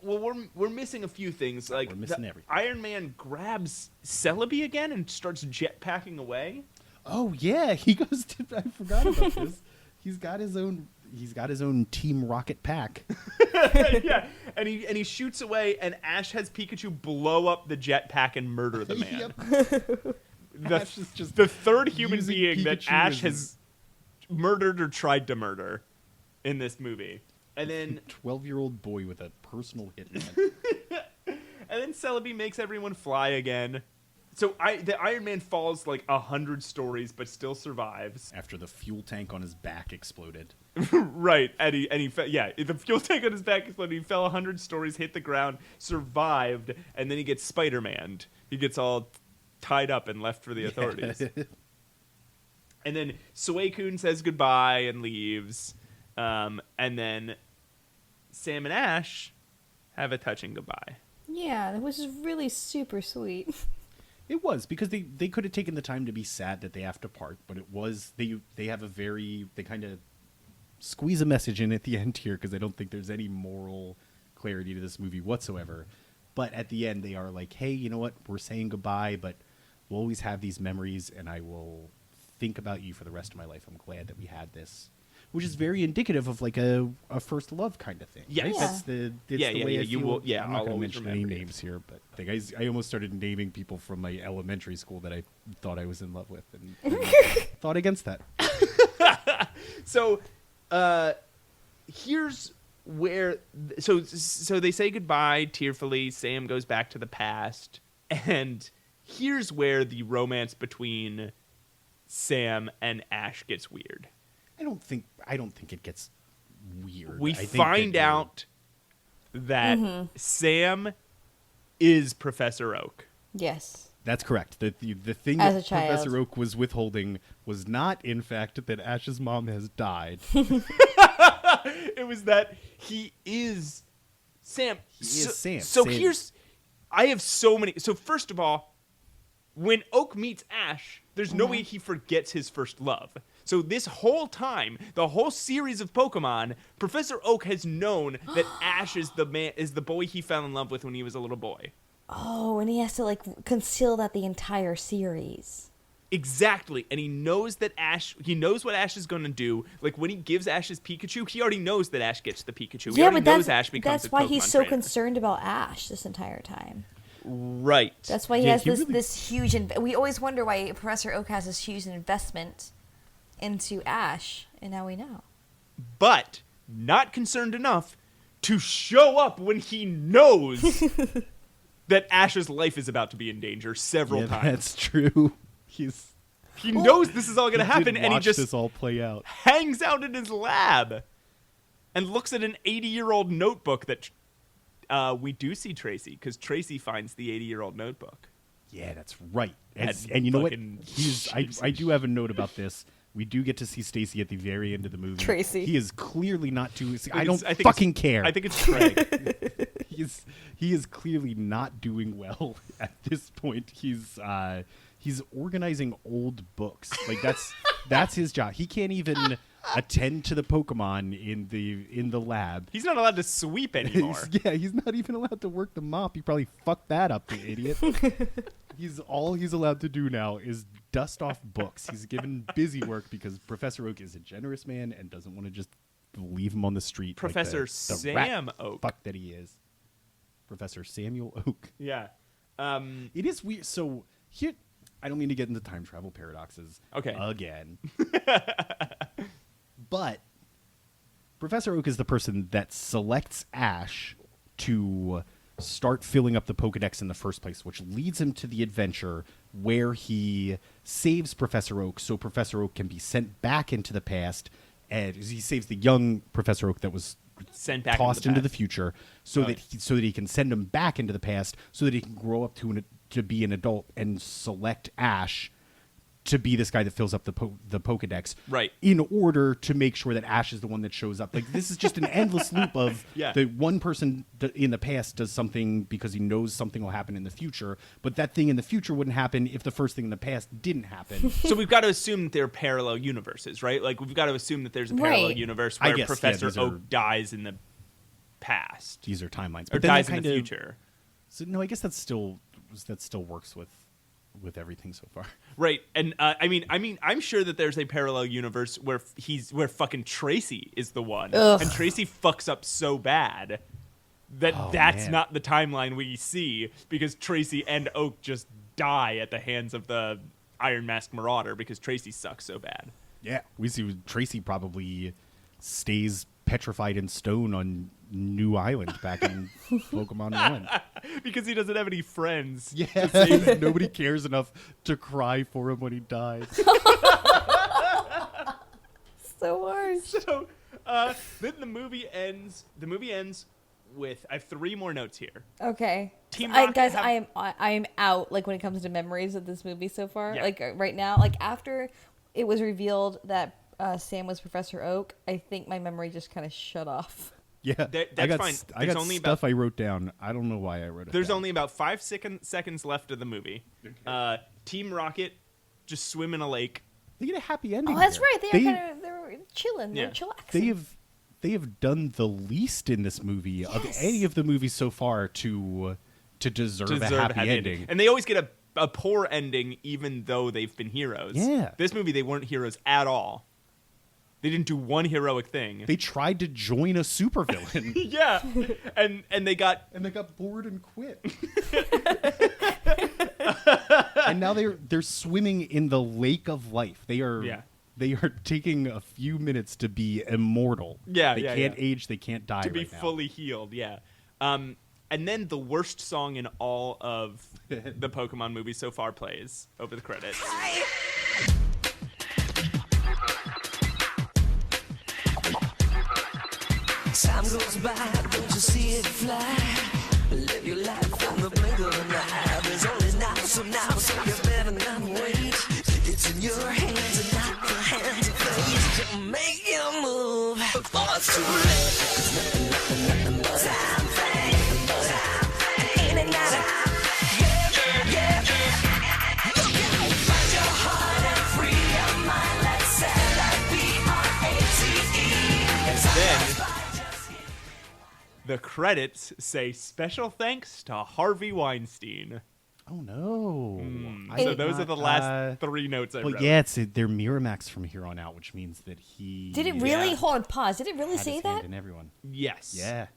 we're missing a few things. Like we're missing everything. Iron Man grabs Celebi again and starts jetpacking away. Oh yeah, he goes to. I forgot about this. He's got his own Team Rocket pack. Yeah, and he shoots away, and Ash has Pikachu blow up the jetpack and murder the man. Yep. Ash is just the third human being Pikachu that Ash has murdered or tried to murder in this movie. And then 12-year-old boy with a personal hitman. And then Celebi makes everyone fly again. So the Iron Man falls like 100 stories, but still survives. After the fuel tank on his back exploded. Right, and he fell, the fuel tank on his back exploded. He fell 100 stories, hit the ground, survived, and then he gets Spider-Man'd. He gets all tied up and left for the authorities. And then Suicune says goodbye and leaves. And then Sam and Ash have a touching goodbye. Yeah, which is really super sweet. It was, because they could have taken the time to be sad that they have to part, but it was, they have they kind of squeeze a message in at the end here, because I don't think there's any moral clarity to this movie whatsoever. But at the end, they are like, hey, you know what? We're saying goodbye, but we'll always have these memories, and I will think about you for the rest of my life. I'm glad that we had this. Which is very indicative of like a first love kind of thing. Yes. Right? Yeah. That's the way I you feel. will. Yeah, I'm not I'll going to always mention any remember you. names here, but I almost started naming people from my elementary school that I thought I was in love with, and thought against that. So, here's where. So they say goodbye tearfully. Sam goes back to the past, and here's where the romance between Sam and Ash gets weird. I don't think it gets weird. We I think find that out that Sam is Professor Oak. Yes. that's correct. The thing As that a child. Professor Oak was withholding was not, in fact, that Ash's mom has died. It was that he is Sam. He is Sam. So Sam. I have so many. So first of all, when Oak meets Ash, there's no way he forgets his first love. So this whole time, the whole series of Pokemon, Professor Oak has known that Ash is the boy he fell in love with when he was a little boy. Oh, and he has to like conceal that the entire series. Exactly, and he knows that he knows what Ash is going to do. Like when he gives Ash his Pikachu, he already knows that Ash gets the Pikachu. He already knows Ash becomes that's a why Pokemon he's so trainer. concerned about Ash this entire time. Right. That's why he Yeah, has he this really- this huge. We always wonder why Professor Oak has this huge investment into Ash, and now we know. But not concerned enough to show up when he knows that Ash's life is about to be in danger several times. That's true. He knows this is all going to happen, and he watch just this all play out. hangs out in his lab and looks at an 80-year-old notebook that we do see Tracy, because Tracy finds the 80-year-old notebook. Yeah, that's right. That's And you know what? fucking I do have a note about this. We do get to see Stacy at the very end of the movie. Tracy. He is clearly not doing. I I don't think fucking it's- care. I think it's Craig. He is clearly not doing well at this point. He's organizing old books. Like that's his job. He can't even attend to the Pokemon in the lab. He's not allowed to sweep anymore. He's not even allowed to work the mop. He probably fucked that up, the idiot. He's allowed to do now is dust off books. He's given busy work because Professor Oak is a generous man and doesn't want to just leave him on the street. Professor like the Sam rat Oak. fuck that he is. Professor Samuel Oak. Yeah. It is weird. So here, I don't mean to get into time travel paradoxes. Okay. Again. But Professor Oak is the person that selects Ash to start filling up the Pokedex in the first place, which leads him to the adventure where he saves Professor Oak so Professor Oak can be sent back into the past, and he saves the young Professor Oak that was sent back tossed into the past. future so that he can send him back into the past so that he can grow up to be an adult and select Ash to be this guy that fills up the Pokedex, right? In order to make sure that Ash is the one that shows up. Like, this is just an endless loop of the one person in the past does something because he knows something will happen in the future, but that thing in the future wouldn't happen if the first thing in the past didn't happen. So we've got to assume that they're parallel universes, right? Like, we've got to assume that there's a parallel universe where Professor Oak dies in the past. These are timelines, or but dies in the future. So no, I guess that still works with everything so far. Right. And I mean I'm sure that there's a parallel universe where fucking Tracy is the one. Ugh. And Tracy fucks up so bad that that's not the timeline we see, because Tracy and Oak just die at the hands of the Iron Mask Marauder because Tracy sucks so bad. Yeah, we see Tracy probably stays petrified in stone on New Island back in Pokemon 1. Because he doesn't have any friends. Yeah, nobody cares enough to cry for him when he dies. So harsh. So then the movie ends with, I have 3 more notes here. Okay. Team I Rocket am out, like, when it comes to memories of this movie so far. Yeah. Like, right now, like, after it was revealed that Sam was Professor Oak, I think my memory just kind of shut off. Yeah, that's fine. I got only stuff I wrote down. I don't know why I wrote it. There's down. only about 5 seconds left of the movie. Okay. Team Rocket just swim in a lake. They get a happy ending. Oh, that's here. right. They were chilling. They were chillaxing. They have done the least in this movie of any of the movies so far to deserve a happy ending. And they always get a poor ending, even though they've been heroes. Yeah. This movie, they weren't heroes at all. They didn't do one heroic thing. They tried to join a supervillain. Yeah, and they got bored and quit. And now they're swimming in the lake of life. They are taking a few minutes to be immortal. Yeah, they can't age. They can't die. To be now. fully healed. Yeah. And then the worst song in all of the Pokemon movies so far plays over the credits. Time goes by, don't you see it fly? Live your life in the blink of an eye. There's only now, so you better not wait. It's in your hands and not the hands of fate to make you move before it's too late. 'Cause nothing but time thing. Ain't it not? Yeah. Find your heart and free your mind. Let's Celebi. And then the credits say special thanks to Harvey Weinstein. Oh no! So those are the last 3 notes I wrote. Well, yeah, they're Miramax from here on out, which means that he Did it really? Hold on, pause. Did it really had say his that? hand in everyone. Yes. Yeah.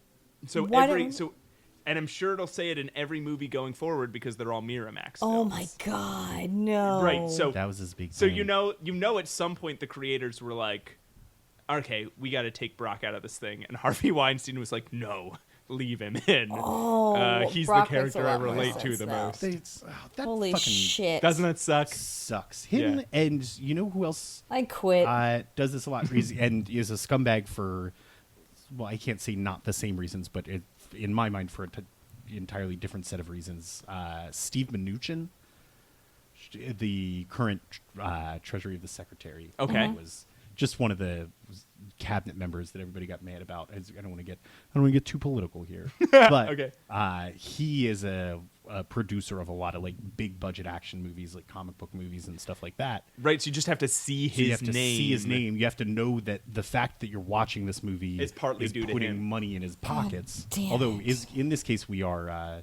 So and I'm sure it'll say it in every movie going forward because they're all Miramax. Oh films. my God, no! Right. So that was his big. So thing. you know, at some point the creators were like, "Okay, we got to take Brock out of this thing," and Harvey Weinstein was like, "No, leave him in. He's Brock the makes a character I lot more relate to sense the now. most." That Holy fucking shit! Doesn't that suck? Sucks. Him and you know who else? I quit. Does this a lot and is a scumbag for, well, I can't say not the same reasons, but in my mind for an entirely different set of reasons. Steve Mnuchin, the current Treasury of the Secretary, was just one of the cabinet members that everybody got mad about. I don't want to get too political here, but he is a producer of a lot of like big budget action movies, like comic book movies and stuff like that. Right, so you just have to see his name. You have to see his name. You have to know that the fact that you're watching this movie is partly due to putting him. money in his pockets. damn Although it. in this case we are.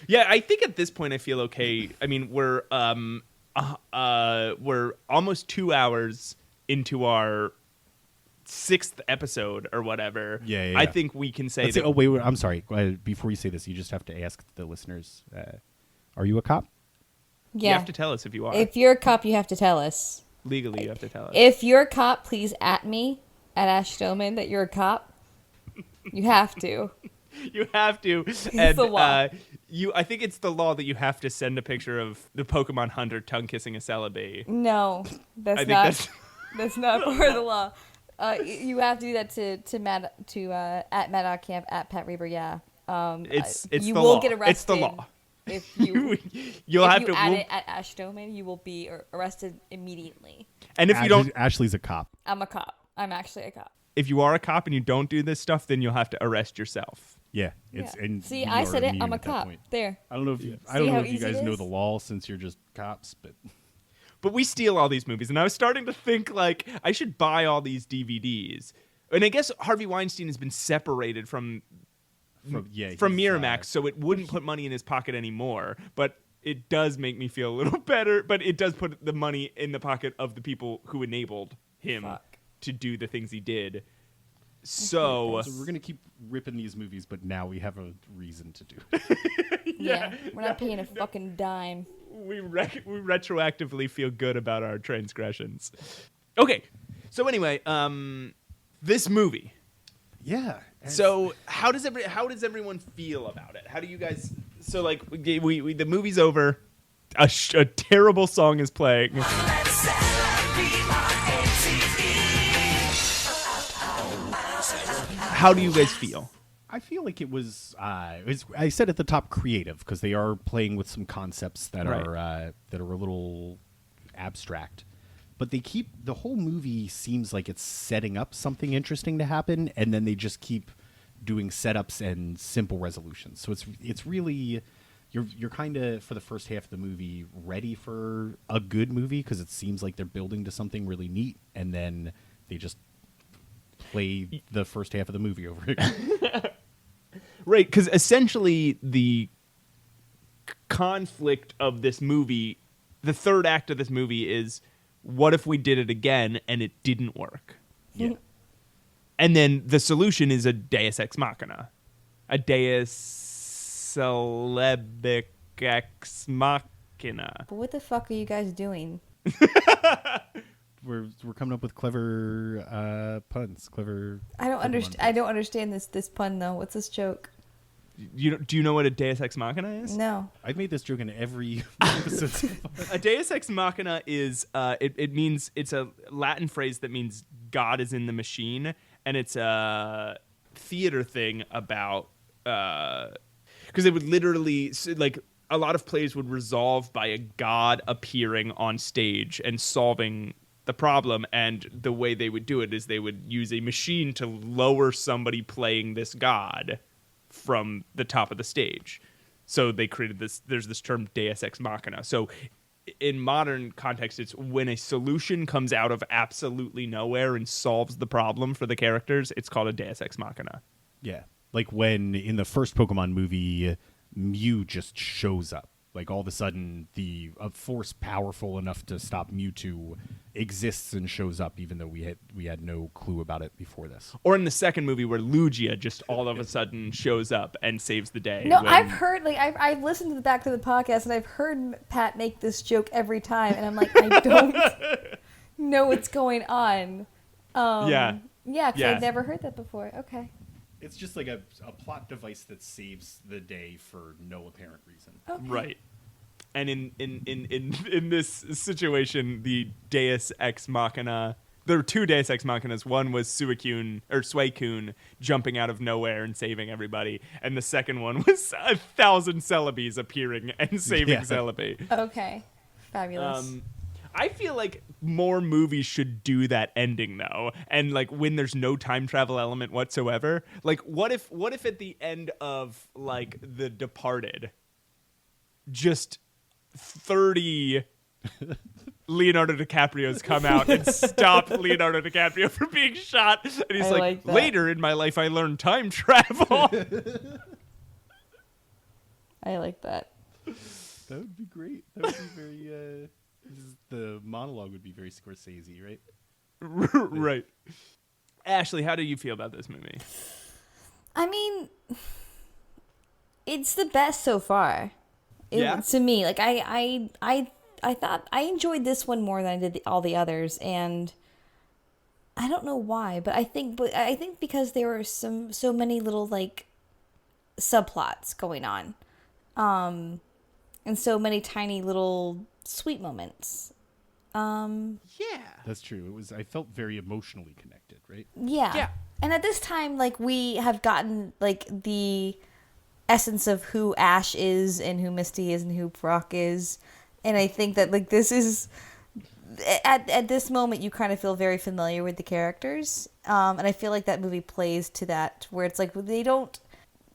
Yeah, I think at this point I feel okay. I mean, we're almost 2 hours into our 6th episode or whatever. Yeah. I think we can say that. Oh wait, I'm sorry. Before you say this, you just have to ask the listeners: are you a cop? Yeah. You have to tell us if you are. If you're a cop, you have to tell us. Legally, you have to tell us. If you're a cop, please at me. at Ash Stillman that you're a cop. You have to. You have to. And the law. I think it's the law that you have to send a picture of the Pokemon Hunter tongue kissing a Celebi. No, that's not part of the law. You have to do that to Matt at Matt Camp at Pat Reber. Yeah. It's you the will law. get arrested. It's the law. If you add it at Ash Stillman, you will be arrested immediately. And if you don't, Ashley's a cop. I'm a cop. I'm actually a cop. If you are a cop and you don't do this stuff, then you'll have to arrest yourself. Yeah, and see, I said it. I'm a cop. There. I don't know if you guys know the law since you're just cops, but we steal all these movies, and I was starting to think like I should buy all these DVDs. And I guess Harvey Weinstein has been separated from Miramax, so it wouldn't put money in his pocket anymore. But it does make me feel a little better. But it does put the money in the pocket of the people who enabled him to do the things he did. So we're gonna keep ripping these movies, but now we have a reason to do it. Yeah, we're not paying a fucking dime. We retroactively feel good about our transgressions. Okay, so anyway, this movie. Yeah. So how does everyone feel about it? How do you guys? So like we the movie's over, a terrible song is playing. How do you guys feel? I feel like it was I said at the top creative because they are playing with some concepts that are a little abstract, but they keep the whole movie seems like it's setting up something interesting to happen, and then they just keep doing setups and simple resolutions. So it's really you're kind of for the first half of the movie ready for a good movie because it seems like they're building to something really neat, and then they just play the first half of the movie over again. Right, because essentially the conflict of this movie, the third act of this movie is, what if we did it again and it didn't work? Yeah. And then the solution is a Deus Ex Machina. A Deus Celebi Ex Machina. But what the fuck are you guys doing? We're coming up with clever puns. I don't understand this pun though. What's this joke? Do you know what a Deus Ex Machina is? No. I've made this joke in every episode. A Deus Ex Machina is it means, it's a Latin phrase that means God is in the machine, and it's a theater thing about because it would literally like a lot of plays would resolve by a god appearing on stage and solving the problem, and the way they would do it is they would use a machine to lower somebody playing this god from the top of the stage. So they created this, there's this term Deus Ex Machina. So in modern context, it's when a solution comes out of absolutely nowhere and solves the problem for the characters, it's called a Deus Ex Machina. Yeah. Like when in the first Pokemon movie, Mew just shows up. Like all of a sudden, a force powerful enough to stop Mewtwo exists and shows up, even though we had no clue about it before this. Or in the second movie, where Lugia just all of a sudden shows up and saves the day. No, I've heard I've listened to the back of the podcast, and I've heard Pat make this joke every time, and I'm like, I don't know what's going on. Yeah, because I've never heard that before. Okay. It's just like a plot device that saves the day for no apparent reason. Okay. Right. And in this situation, the Deus Ex Machina, there were two Deus Ex Machinas. One was Suicune jumping out of nowhere and saving everybody, and the second one was 1,000 Celebis appearing and saving Celebi. Okay, fabulous. I feel like more movies should do that ending though, and like when there's no time travel element whatsoever. Like what if at the end of like The Departed, just 30 Leonardo DiCaprio's come out and stop Leonardo DiCaprio from being shot, and he's like later in my life I learned time travel. I like that. That would be great. That would be very. The monologue would be very Scorsese, right? Right. Ashley, how do you feel about this movie? I mean, it's the best so far. To me, like I thought I enjoyed this one more than I did all the others, and I don't know why, but I think because there were so many little like subplots going on, and so many tiny little sweet moments. Yeah, That's true. I felt very emotionally connected, right? Yeah. And at this time, like, we have gotten like the essence of who Ash is and who Misty is and who Brock is, and I think that like this is. At this moment, you kind of feel very familiar with the characters, and I feel like that movie plays to that, where it's like they don't,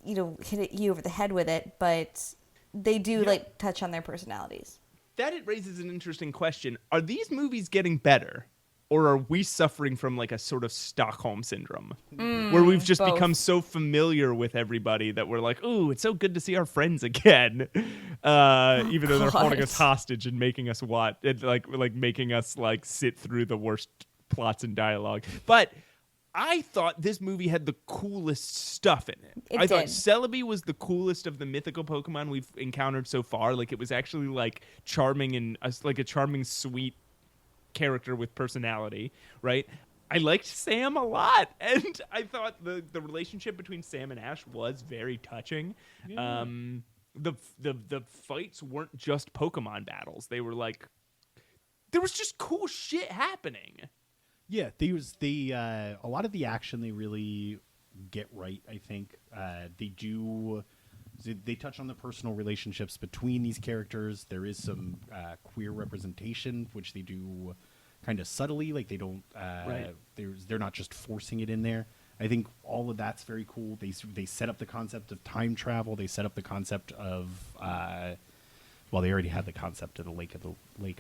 hit you over the head with it, but they do like touch on their personalities. That it raises an interesting question. Are these movies getting better? Or are we suffering from like a sort of Stockholm syndrome where we've just both. become so familiar with everybody that we're like, ooh, it's so good to see our friends again. Even though they're holding us hostage and making us making us like sit through the worst plots and dialogue. But I thought this movie had the coolest stuff in it. I thought Celebi was the coolest of the mythical Pokemon we've encountered so far. Like it was actually like charming and like a charming, sweet character with personality, right? I liked Sam a lot, and I thought the relationship between Sam and Ash was very touching. Yeah. The fights weren't just Pokemon battles; they were like there was just cool shit happening. Yeah, a lot of the action they really get right. I think they touch on the personal relationships between these characters. There is some queer representation, which they do kind of subtly. Like they don't, they're not just forcing it in there. I think all of that's very cool. They set up the concept of time travel. They set up the concept of, they already had the concept of the lake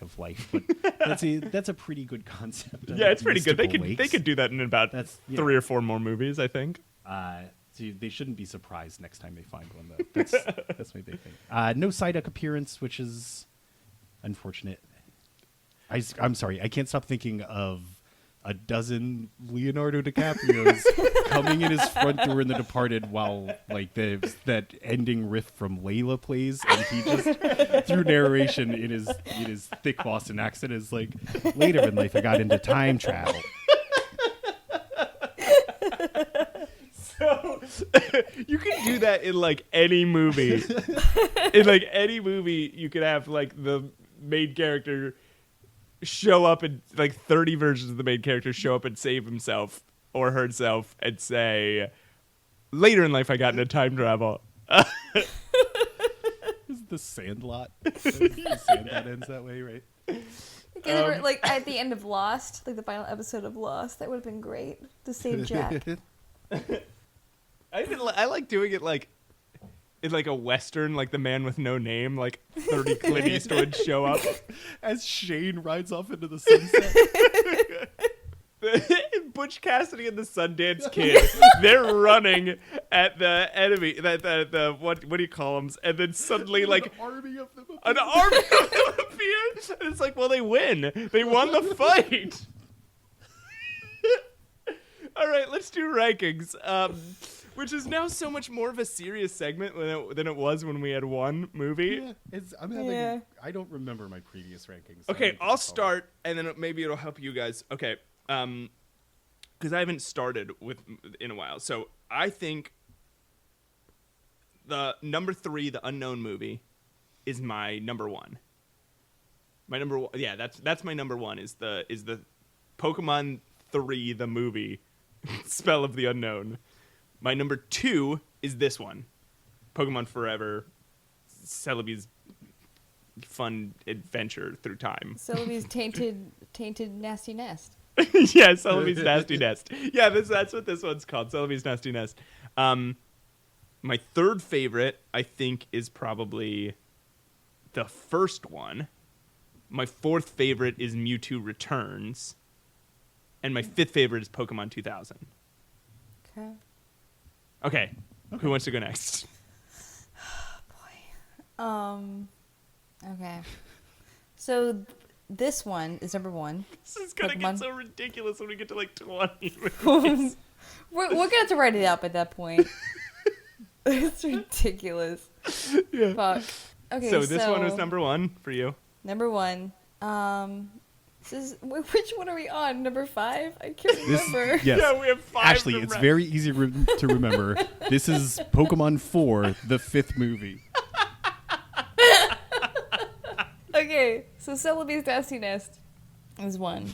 of life, but that's a pretty good concept. Yeah, it's pretty good. They could do that in about 3 or 4 more movies, I think. So they shouldn't be surprised next time they find one, though. That's my big thing. No Psyduck appearance, which is unfortunate. I'm sorry, I can't stop thinking of a dozen Leonardo DiCaprios coming in his front door in The Departed while like that ending riff from Layla plays, and he just through narration in his thick Boston accent is like, later in life I got into time travel. So you can do that in like any movie. In like any movie, you could have like the main character show up and like 30 versions of the main character show up and save himself or herself and say, later in life I got into time travel. Is the Sandlot? The Sandlot ends that way, right? Like at the end of Lost, like the final episode of Lost, that would have been great to save Jack. I like doing it like in like a Western, like The Man with No Name, like 30 Clint Eastwood show up. As Shane rides off into the sunset. Butch Cassidy and the Sundance Kid, they're running at the enemy, the what do you call them? And then suddenly like an army of them appears. And it's like, well, they win. They won the fight. All right, let's do rankings. Which is now so much more of a serious segment than it was when we had one movie. Yeah, I don't remember my previous rankings. Okay, I'll start, and then maybe it'll help you guys. Okay, because I haven't started in a while. So I think the number 3, The Unknown Movie, is my number 1. My number 1, yeah, that's my number 1. Is the Pokemon 3, the movie, Spell of the Unknown. My number 2 is this one, Pokemon Forever, Celebi's fun adventure through time. Celebi's tainted nasty nest. Yeah, Celebi's Nasty Nest. Yeah, that's what this one's called, Celebi's Nasty Nest. My third favorite, I think, is probably the first one. My fourth favorite is Mewtwo Returns. And my fifth favorite is Pokemon 2000. Okay. Who wants to go next? Okay. So this one is number 1. This is gonna get so ridiculous when we get to like 20. We're gonna have to write it up at that point. It's ridiculous. Yeah. Fuck. Okay. So this one was number 1 for you. Number 1. Which one are we on? Number 5? I can't remember. Yes. Yeah, we have 5. Actually, it's very easy to remember. This is Pokemon 4, the 5th movie. Okay, so Celebi's Nasty Nest is 1.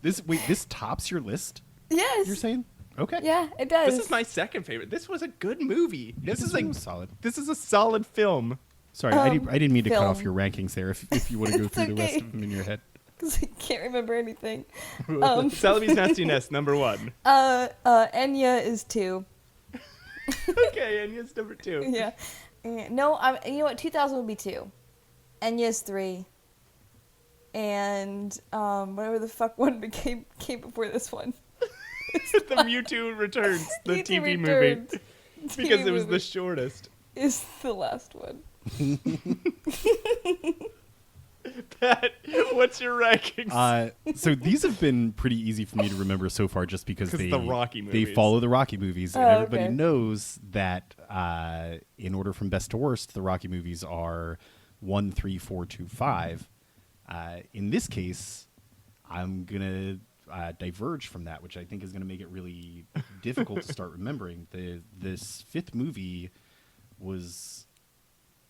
This tops your list? Yes. You're saying? Okay. Yeah, it does. This is my second favorite. This was a good movie. This is solid. This is a solid film. Sorry, I didn't mean to cut film. off your rankings there. If you want to go It's through the rest okay. of them in your head. Because I can't remember anything. Celebi's Nasty Nest, number 1. Enya is 2. Okay, Enya's number 2. Yeah. No, you know what? 2000 would be 2. Enya's 3. And whatever the fuck one came before this one. The Mewtwo Returns, the Mewtwo TV Returns. movie. TV Because it was movie the shortest. is the last one. Pat, what's your rankings? So these have been pretty easy for me to remember so far, just because they the Rocky they movies. follow the Rocky movies, and Oh, everybody okay. knows that in order from best to worst, the Rocky movies are 1, 3, 4, 2, 5. In this case, I'm gonna diverge from that, which I think is gonna make it really difficult to start remembering. This 5th movie was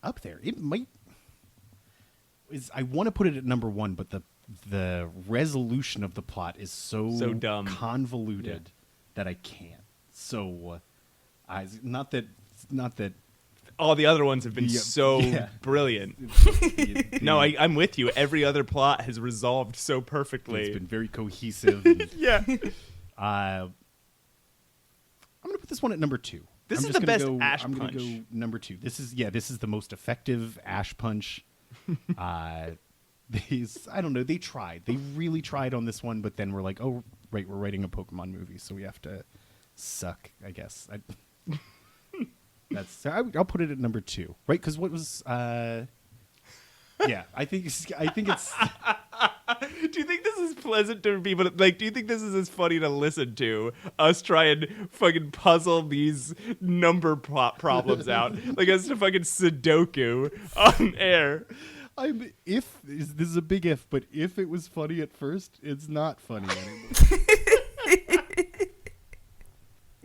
up there. It might. I want to put it at number 1, but the resolution of the plot is so dumb, convoluted that I can't. So, not that All the other ones have been brilliant. No, I'm with you. Every other plot has resolved so perfectly. It's been very cohesive. And, Yeah. I'm gonna put this one at number 2. This I'm is just the gonna best go, Ash I'm punch. gonna go number 2. This is the most effective Ash punch. I don't know. They tried. They really tried on this one, but then we're like, oh, right, we're writing a Pokemon movie, so we have to suck, I guess. I'll put it at number 2, right? Because what was? Yeah, I think it's. Do you think this is pleasant to people? Like, do you think this is as funny to listen to? Us try and fucking puzzle these number problems out, like us to fucking Sudoku on air. This is a big if, but if it was funny at first, it's not funny anymore.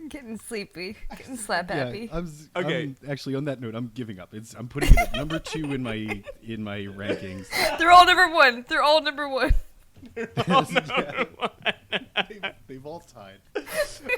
Getting sleepy. Getting slap happy. Yeah, Okay. I'm actually, on that note, I'm giving up. I'm putting it at number 2 in my rankings. They're all number 1. They're all number 1. They've all tied.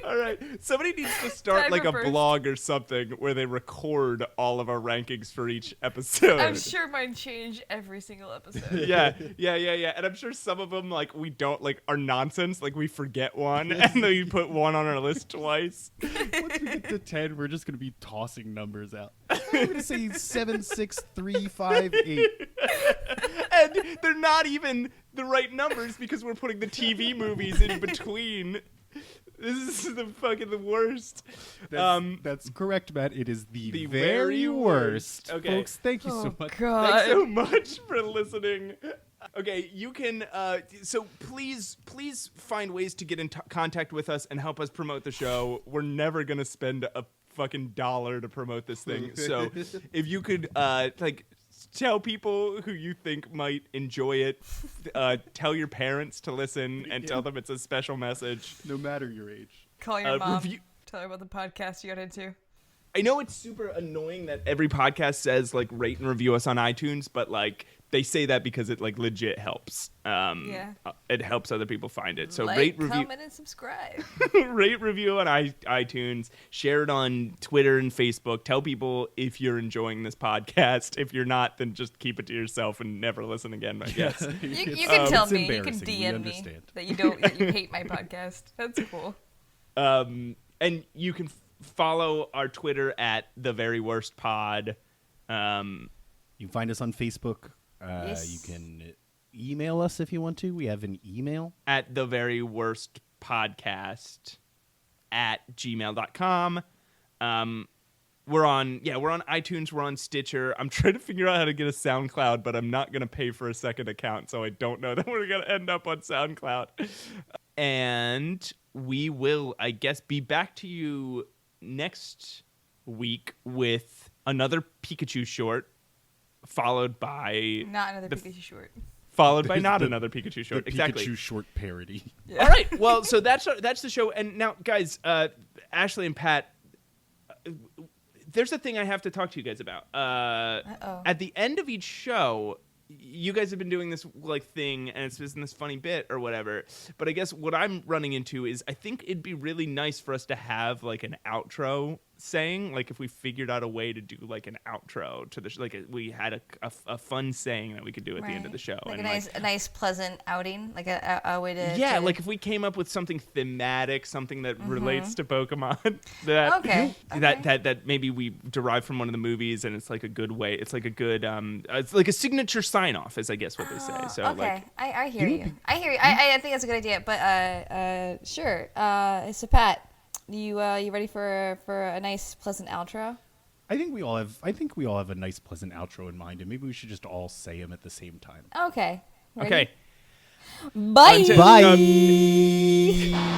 All right. Somebody needs to start Tied like for a first. blog or something where they record all of our rankings for each episode. I'm sure mine change every single episode. Yeah. And I'm sure some of them, like, we don't, like, are nonsense. Like, we forget one, and then you put one on our list twice. Once we get to 10, we're just going to be tossing numbers out. I'm going to say 7, 6, 3, 5, 8. And they're not even the right numbers because we're putting the TV movies in between. This is the worst. That's correct, Matt. It is the The very very worst. worst. Okay. Folks, thank you so much. God. Thanks so much for listening. Okay, you can. So please find ways to get in contact with us and help us promote the show. We're never gonna spend a fucking dollar to promote this thing. So if you could, tell people who you think might enjoy it. Tell your parents to listen and tell them it's a special message. No matter your age. Call your mom. Review- Tell her about the podcast you got into. I know it's super annoying that every podcast says, like, rate and review us on iTunes, but, like, they say that because it, like, legit helps. Yeah. It helps other people find it. So Like, rate, review, comment, and subscribe. rate, review on iTunes. Share it on Twitter and Facebook. Tell people if you're enjoying this podcast. If you're not, then just keep it to yourself and never listen again, I guess. You can tell it's me. You can embarrassing. We DM me understand. that you hate my podcast. That's cool. And you can follow our Twitter at The Very Worst Pod. You can find us on Facebook. Yes. You can email us if you want to. We have an email. At The Very Worst Podcast at gmail.com. We're on iTunes. We're on Stitcher. I'm trying to figure out how to get a SoundCloud, but I'm not going to pay for a second account, so I don't know that we're going to end up on SoundCloud. And we will, I guess, be back to you next week with another Pikachu short, followed by Not another Pikachu short. followed by not another Pikachu short. The Exactly. Pikachu short parody. All right. Well, so that's the show. And now, guys, Ashley and Pat, there's a thing I have to talk to you guys about. At the end of each show, you guys have been doing this thing, and it's been this funny bit or whatever. But I guess what I'm running into is I think it'd be really nice for us to have an outro saying, if we figured out a way to do an outro to the we had a fun saying that we could do at the end of the show, and a nice pleasant outing, a way to if we came up with something thematic, something that relates to Pokemon that maybe we derive from one of the movies, and it's a good way, it's a good it's a signature sign off, is I guess what they say. So I hear you. I think that's a good idea, but sure. So Pat, you ready for a nice pleasant outro? I think we all have a nice pleasant outro in mind, and maybe we should just all say them at the same time. Okay. Ready? Okay. Bye. Bye.